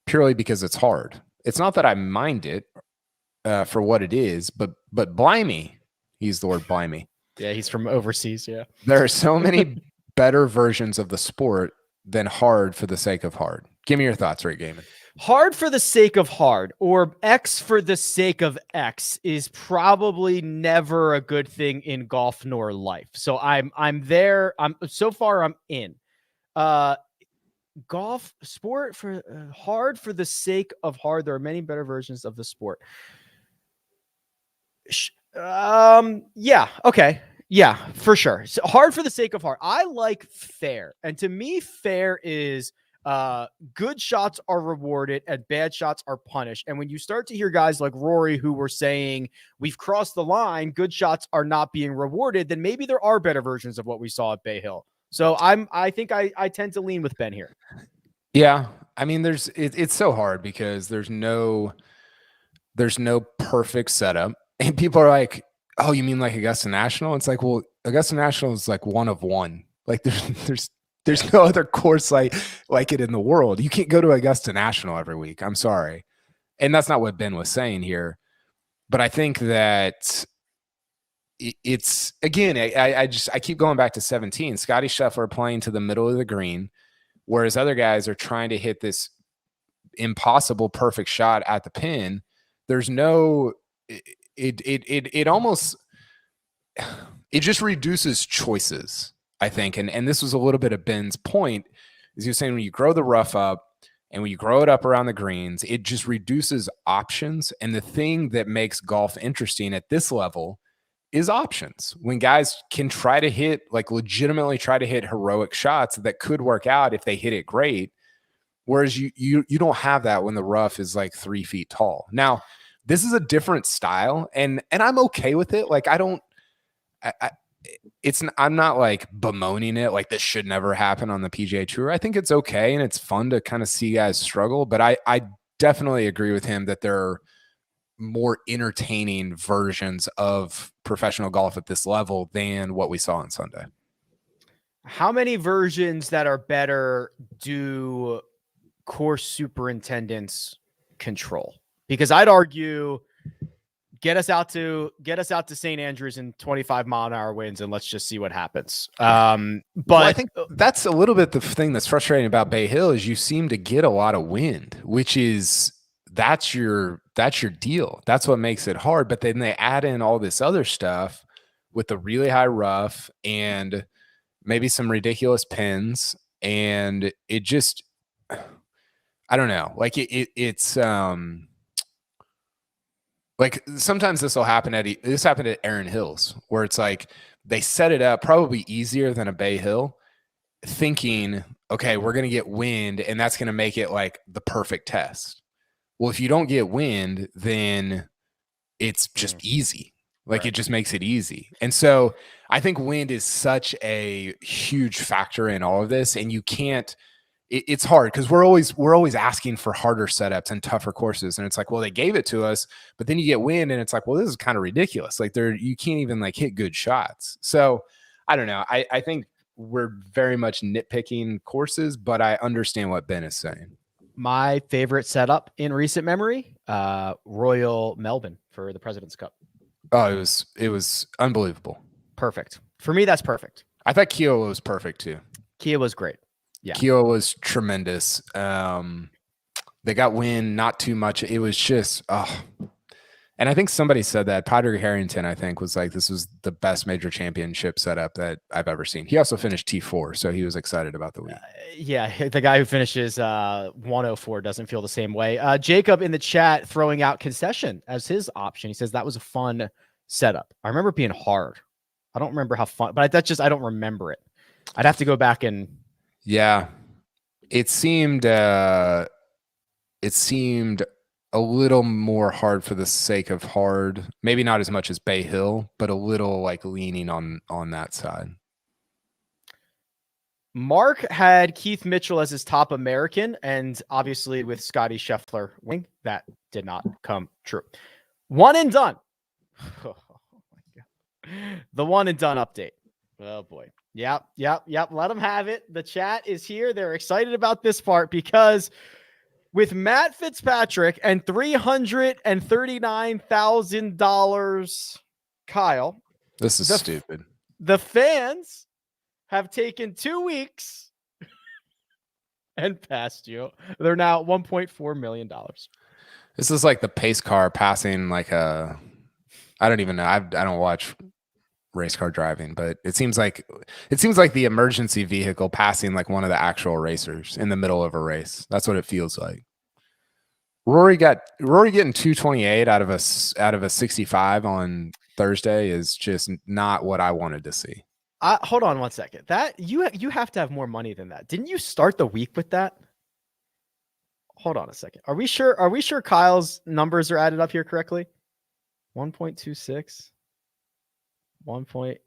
purely because it's hard. It's not that I mind it for what it is, but blimey, he's the word blimey. Yeah, he's from overseas. Yeah, there are so many better versions of the sport than hard for the sake of hard. Give me your thoughts, Rick Gaiman. Hard for the sake of hard, or X for the sake of X, is probably never a good thing in golf nor life. So I'm there. I'm in. Golf sport for hard for the sake of hard. There are many better versions of the sport. Yeah. Okay. Yeah, for sure. So hard for the sake of hard. I like fair. And to me, fair is good shots are rewarded and bad shots are punished. And when you start to hear guys like Rory who were saying we've crossed the line, good shots are not being rewarded, then maybe there are better versions of what we saw at Bay Hill. So I think I tend to lean with Ben here. Yeah. I mean, it's so hard because there's no perfect setup. And people are like, oh, you mean like Augusta National? It's like, well, Augusta National is like one of one. Like there's no other course like it in the world. You can't go to Augusta National every week. I'm sorry. And that's not what Ben was saying here. But I think that it's, again, I keep going back to 17. Scottie Scheffler playing to the middle of the green, whereas other guys are trying to hit this impossible perfect shot at the pin. There's no, it almost, it just reduces choices, I think. And this was a little bit of Ben's point, is he was saying when you grow the rough up and when you grow it up around the greens, it just reduces options. And the thing that makes golf interesting at this level is options. When guys can try to hit, like legitimately try to hit heroic shots that could work out if they hit it great. Whereas you don't have that when the rough is like 3 feet tall. Now, this is a different style, and I'm okay with it. Like I'm not like bemoaning it. Like this should never happen on the PGA Tour. I think it's okay, and it's fun to kind of see guys struggle. But I definitely agree with him that there are more entertaining versions of professional golf at this level than what we saw on Sunday. How many versions that are better do course superintendents control? Because I'd argue get us out to St. Andrews in 25-mile-an-hour winds and let's just see what happens. But well, I think that's a little bit the thing that's frustrating about Bay Hill is you seem to get a lot of wind, which is that's your deal. That's what makes it hard. But then they add in all this other stuff with the really high rough and maybe some ridiculous pins, and it just, I don't know. Like it's like sometimes this will happen this happened at Erin Hills where it's like they set it up probably easier than a Bay Hill, thinking, okay, we're going to get wind and that's going to make it like the perfect test. Well, if you don't get wind, then it's just easy. Like it just makes it easy. And so I think wind is such a huge factor in all of this. And you can't, it's hard because we're always asking for harder setups and tougher courses. And it's like, well, they gave it to us, but then you get wind and it's like, well, this is kind of ridiculous. Like you can't even like hit good shots. So I don't know. I think we're very much nitpicking courses, but I understand what Ben is saying. My favorite setup in recent memory, Royal Melbourne for the President's Cup. Oh, it was unbelievable. Perfect. For me, that's perfect. I thought Kiowa was perfect too. Kiowa was great. Yeah. Kiowa was tremendous. They got wind, not too much. It was just, and I think somebody said that Padraig Harrington, I think, was like, this was the best major championship setup that I've ever seen. He also finished T4, so he was excited about the week. Yeah, the guy who finishes 104 doesn't feel the same way. Jacob in the chat throwing out concession as his option. He says that was a fun setup. I remember it being hard. I don't remember how fun, but I don't remember it. I'd have to go back and. Yeah, it seemed a little more hard for the sake of hard. Maybe not as much as Bay Hill, but a little like leaning on that side. Mark had Keith Mitchell as his top American, and obviously with Scottie Scheffler winning, that did not come true. One and done. Oh my God. The one and done update. Oh boy. Yep. Let them have it. The chat is here. They're excited about this part because with Matt Fitzpatrick and $339,000, Kyle. This is stupid. The fans have taken 2 weeks and passed you. They're now $1.4 million. This is like the pace car passing like I don't even know. I don't watch race car driving, but it seems like the emergency vehicle passing like one of the actual racers in the middle of a race. That's what it feels like. Rory getting 228 out of a 65 on Thursday is just not what I wanted to see. Hold on one second. That you have to have more money than that. Didn't you start the week with that? Hold on a second. Are we sure Kyle's numbers are added up here correctly? 1.26.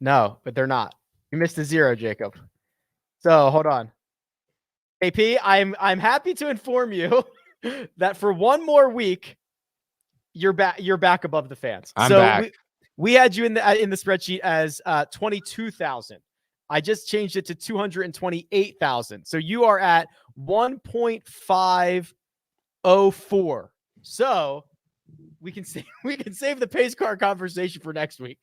No, but they're not. You missed a zero, Jacob. So hold on. AP, I'm happy to inform you that for one more week, you're back above the fans. I'm back. We had you in the spreadsheet as 22,000. I just changed it to 228,000. So you are at 1.504. So we can save the pace car conversation for next week.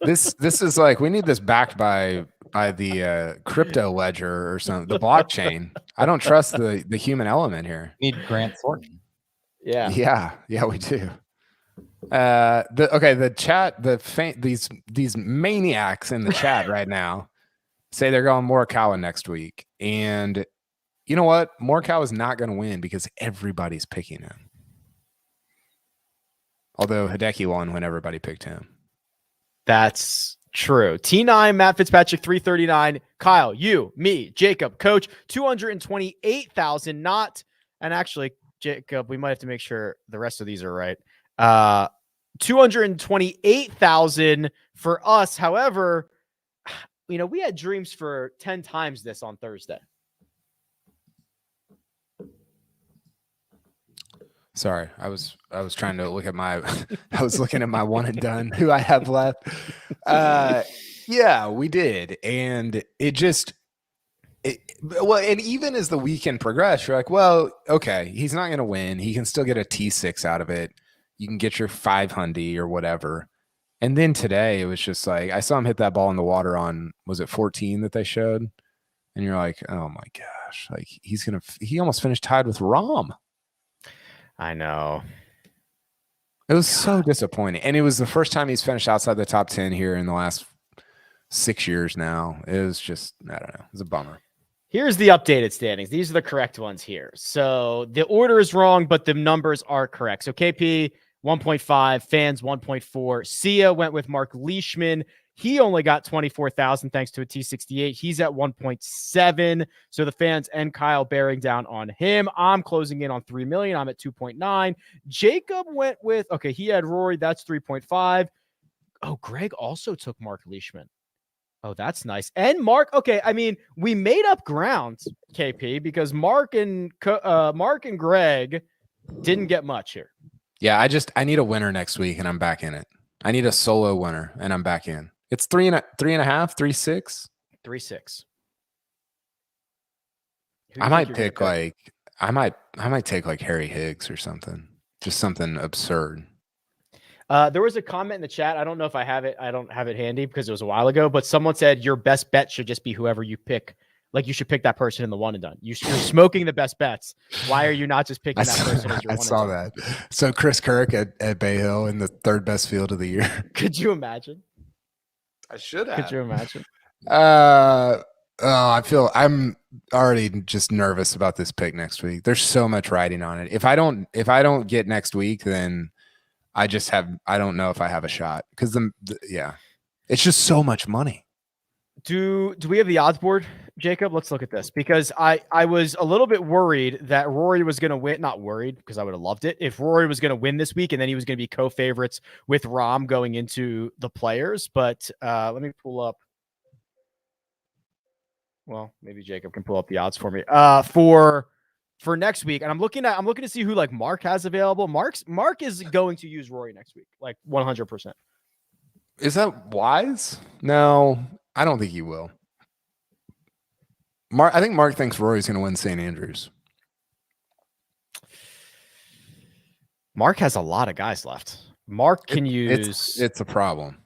This is like, we need this backed by the crypto ledger or something, the blockchain. I don't trust the human element here. Need Grant Thornton. Yeah, we do. The chat, these maniacs in the chat right now say they're going Morikawa next week, and you know what? Morikawa is not going to win because everybody's picking him. Although Hideki won when everybody picked him. That's true. T9, Matt Fitzpatrick, 339. Kyle, you, me, Jacob, Coach, 228,000. Not, and actually, Jacob, we might have to make sure the rest of these are right. 228,000 for us. However, we had dreams for 10 times this on Thursday. Sorry, I was trying to look at my I was looking at my one and done who I have left. Yeah, we did. And it just, and even as the weekend progressed, you're like, well, okay, he's not going to win. He can still get a T6 out of it. You can get your 500 or whatever. And then today it was just like, I saw him hit that ball in the water on, was it 14 that they showed? And you're like, oh my gosh, like he almost finished tied with Rahm. I know. It was so disappointing. And it was the first time he's finished outside the top 10 here in the last 6 years now. It was just, I don't know. It was a bummer. Here's the updated standings. These are the correct ones here. So the order is wrong, but the numbers are correct. So KP 1.5, fans 1.4. Sia went with Mark Leishman. He only got 24,000 thanks to a T68. He's at 1.7. So the fans and Kyle bearing down on him. I'm closing in on 3 million. I'm at 2.9. Jacob went with, okay, he had Rory. That's 3.5. Oh, Greg also took Mark Leishman. Oh, that's nice. And Mark, okay, I mean, we made up ground, KP, because Mark and Greg didn't get much here. Yeah, I need a winner next week, and I'm back in it. I need a solo winner, and I'm back in. It's 3.5, 3.6, 3.6. I might pick like I might take like Harry Higgs or something. Just something absurd. There was a comment in the chat. I don't know if I have it. I don't have it handy because it was a while ago, but someone said your best bet should just be whoever you pick. Like you should pick that person in the one and done. You're smoking the best bets. Why are you not just picking that person as your one and done? I saw that. So Chris Kirk at Bay Hill in the third best field of the year. Could you imagine? I should have. Could you imagine? I'm already just nervous about this pick next week. There's so much riding on it. If I don't get next week, then I don't know if I have a shot because it's just so much money. Do we have the odds board, Jacob? Let's look at this because I was a little bit worried that Rory was going to win. Not worried because I would have loved it if Rory was going to win this week and then he was going to be co-favorites with Rahm going into the Players. But let me pull up. Well, maybe Jacob can pull up the odds for me. For next week, and I'm looking to see who like Mark has available. Mark is going to use Rory next week, like 100%. Is that wise? No, I don't think he will. I think Mark thinks Rory's going to win St. Andrews. Mark has a lot of guys left. Mark can use. It's a problem.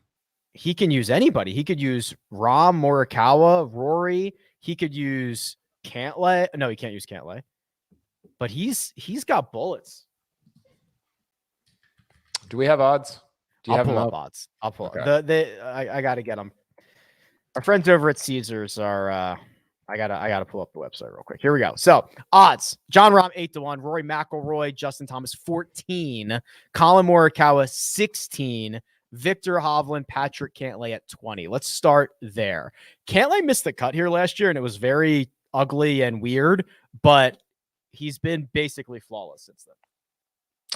He can use anybody. He could use Rahm, Morikawa, Rory. He could use Cantlay. No, he can't use Cantlay. But he's got bullets. Do we have odds? I'll pull up odds. I'll pull okay. I got to get them. Our friends over at Caesars are. I gotta pull up the website real quick. Here we go. So odds: John Rahm 8-1, Rory McIlroy, Justin Thomas 14, Colin Morikawa 16, Viktor Hovland, Patrick Cantlay at 20. Let's start there. Cantlay missed the cut here last year, and it was very ugly and weird, but he's been basically flawless since then.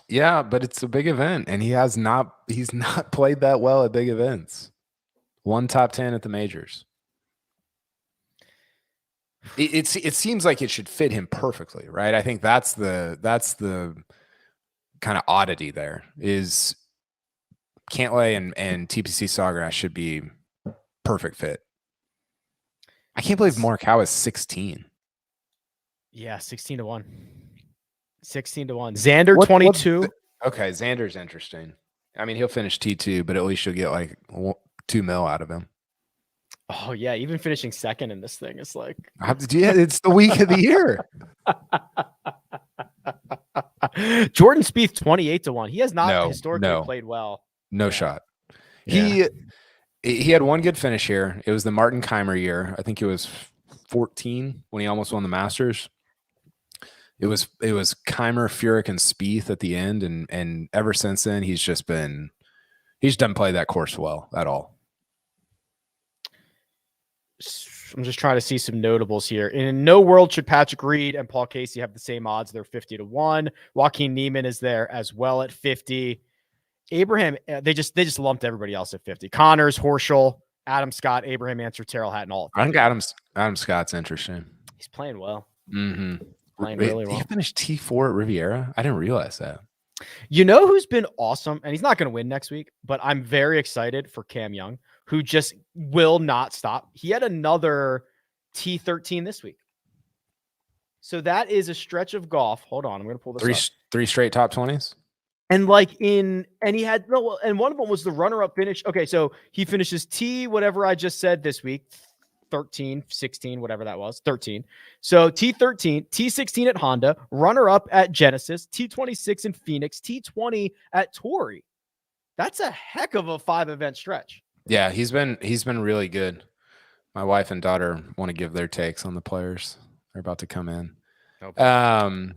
Yeah, but it's a big event, and he's not played that well at big events. One top 10 at the majors. It seems like it should fit him perfectly, right? I think that's the kind of oddity there is Cantlay and TPC Sawgrass should be perfect fit. I can't believe Morikawa is 16. Yeah, 16-1. 16-1. Xander 22. Okay, Xander's interesting. I mean, he'll finish T2, but at least you'll get like $2 million out of him. Oh yeah, even finishing second in this thing is like. Yeah, it's the week of the year. Jordan Spieth 28-1. He has not historically played well. No shot. Yeah. He had one good finish here. It was the Martin Keimer year. I think it was 14 when he almost won the Masters. It was Keimer, Furyk, and Spieth at the end, and ever since then he's done play that course well at all. I'm just trying to see some notables here. In no world should Patrick Reed and Paul Casey have the same odds. They're 50-1. Joaquin Niemann is there as well at 50. Abraham, they just lumped everybody else at 50. Connors, Horschel, Adam Scott, Abraham Answer, Terrell Hatton, all. I think Adam Scott's interesting. He's playing well. Mm-hmm. Playing really well. He finished T4 at Riviera. I didn't realize that. You know who's been awesome, and he's not going to win next week, but I'm very excited for Cam Young, who just will not stop. He had another T13 this week. So that is a stretch of golf. Hold on, I'm going to pull this up. Three straight top 20s. And he had and one of them was the runner-up finish. Okay, so he finishes T, whatever I just said this week, 13, 16, whatever that was, 13. So T13, T16 at Honda, runner-up at Genesis, T26 in Phoenix, T20 at Tory. That's a heck of a 5-event stretch. Yeah, he's been really good. My wife and daughter want to give their takes on the players. They're about to come in. Okay.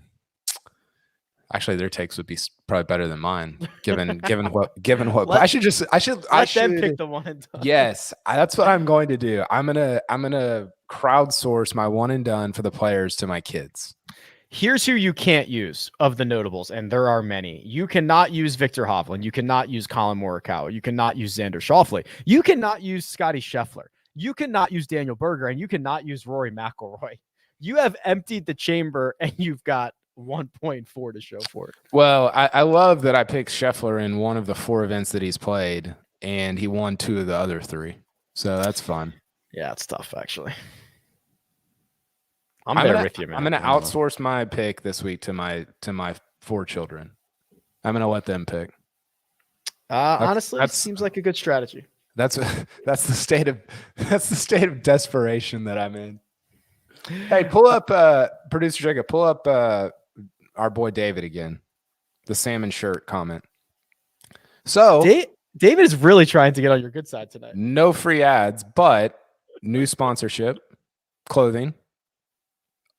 Actually, their takes would be probably better than mine, given what. I should let them pick the one and done. Yes, that's what I'm going to do. I'm gonna crowdsource my one and done for the players to my kids. Here's who you can't use of the notables, and there are many. You cannot use Viktor Hovland. You cannot use Colin Morikawa. You cannot use Xander Schauffele. You cannot use Scottie Scheffler. You cannot use Daniel Berger, and you cannot use Rory McIlroy. You have emptied the chamber, and you've got 1.4 to show for it. Well, I love that I picked Scheffler in one of the 4 events that he's played, and he won 2 of the other 3. So that's fun. Yeah, it's tough, actually. I'm there with you, man. I'm gonna outsource my pick this week to my 4 children. I'm gonna let them pick. Honestly, it seems like a good strategy. That's the state of desperation that I'm in. Hey, pull up producer Jacob. Pull up our boy David again. The salmon shirt comment. So David is really trying to get on your good side tonight. No free ads, but new sponsorship, clothing.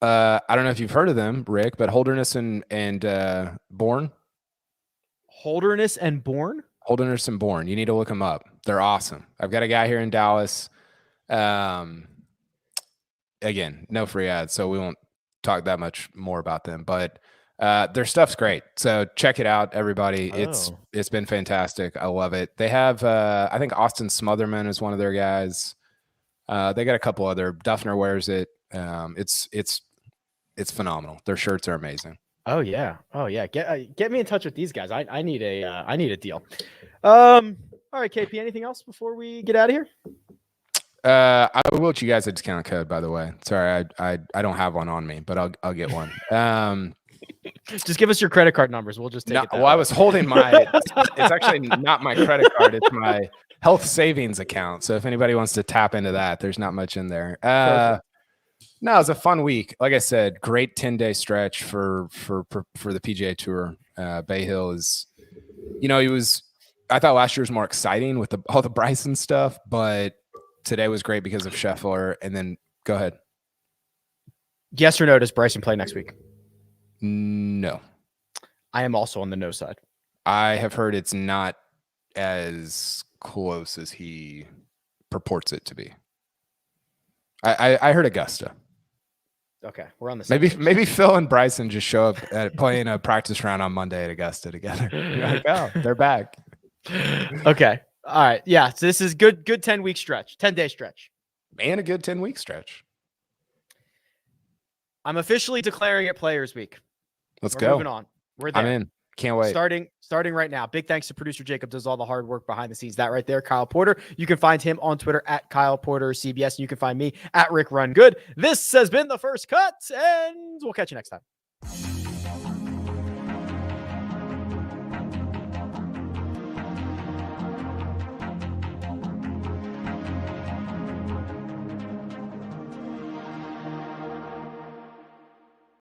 I don't know if you've heard of them, Rick, but Holderness and Bourne. Holderness and Bourne? Holderness and Bourne. You need to look them up. They're awesome. I've got a guy here in Dallas. Again, no free ads, so we won't talk that much more about them. But their stuff's great. So check it out, everybody. Oh. It's been fantastic. I love it. They have I think Austin Smotherman is one of their guys. They got a couple other. Duffner wears it. It's phenomenal. Their shirts are amazing. Oh yeah. Get me in touch with these guys. I need a deal. All right, KP. Anything else before we get out of here? I will let you guys a discount code, by the way. Sorry, I don't have one on me, but I'll get one. Just give us your credit card numbers. We'll just take it. Well, I was holding my. It's actually not my credit card. It's my health savings account. So if anybody wants to tap into that, there's not much in there. No, it was a fun week. Like I said, great 10-day stretch for the PGA Tour. Bay Hill is, I thought last year was more exciting with all the Bryson stuff, but today was great because of Scheffler. And then go ahead. Yes or no, does Bryson play next week? No. I am also on the no side. I have heard it's not as close as he purports it to be. I heard Augusta. Okay, we're on the same maybe Phil and Bryson just show up at playing a practice round on Monday at Augusta together. You're like, oh, they're back. Okay. All right. Yeah. So this is good 10-week stretch, 10-day stretch. And a good 10-week stretch. I'm officially declaring it Players Week. We're go. Moving on. We're there. I'm in. Can't wait. Starting right now. Big thanks to producer Jacob, does all the hard work behind the scenes. That right there, Kyle Porter. You can find him on Twitter at Kyle Porter CBS, and you can find me at Rick Run Good. This has been The First Cut, and we'll catch you next time.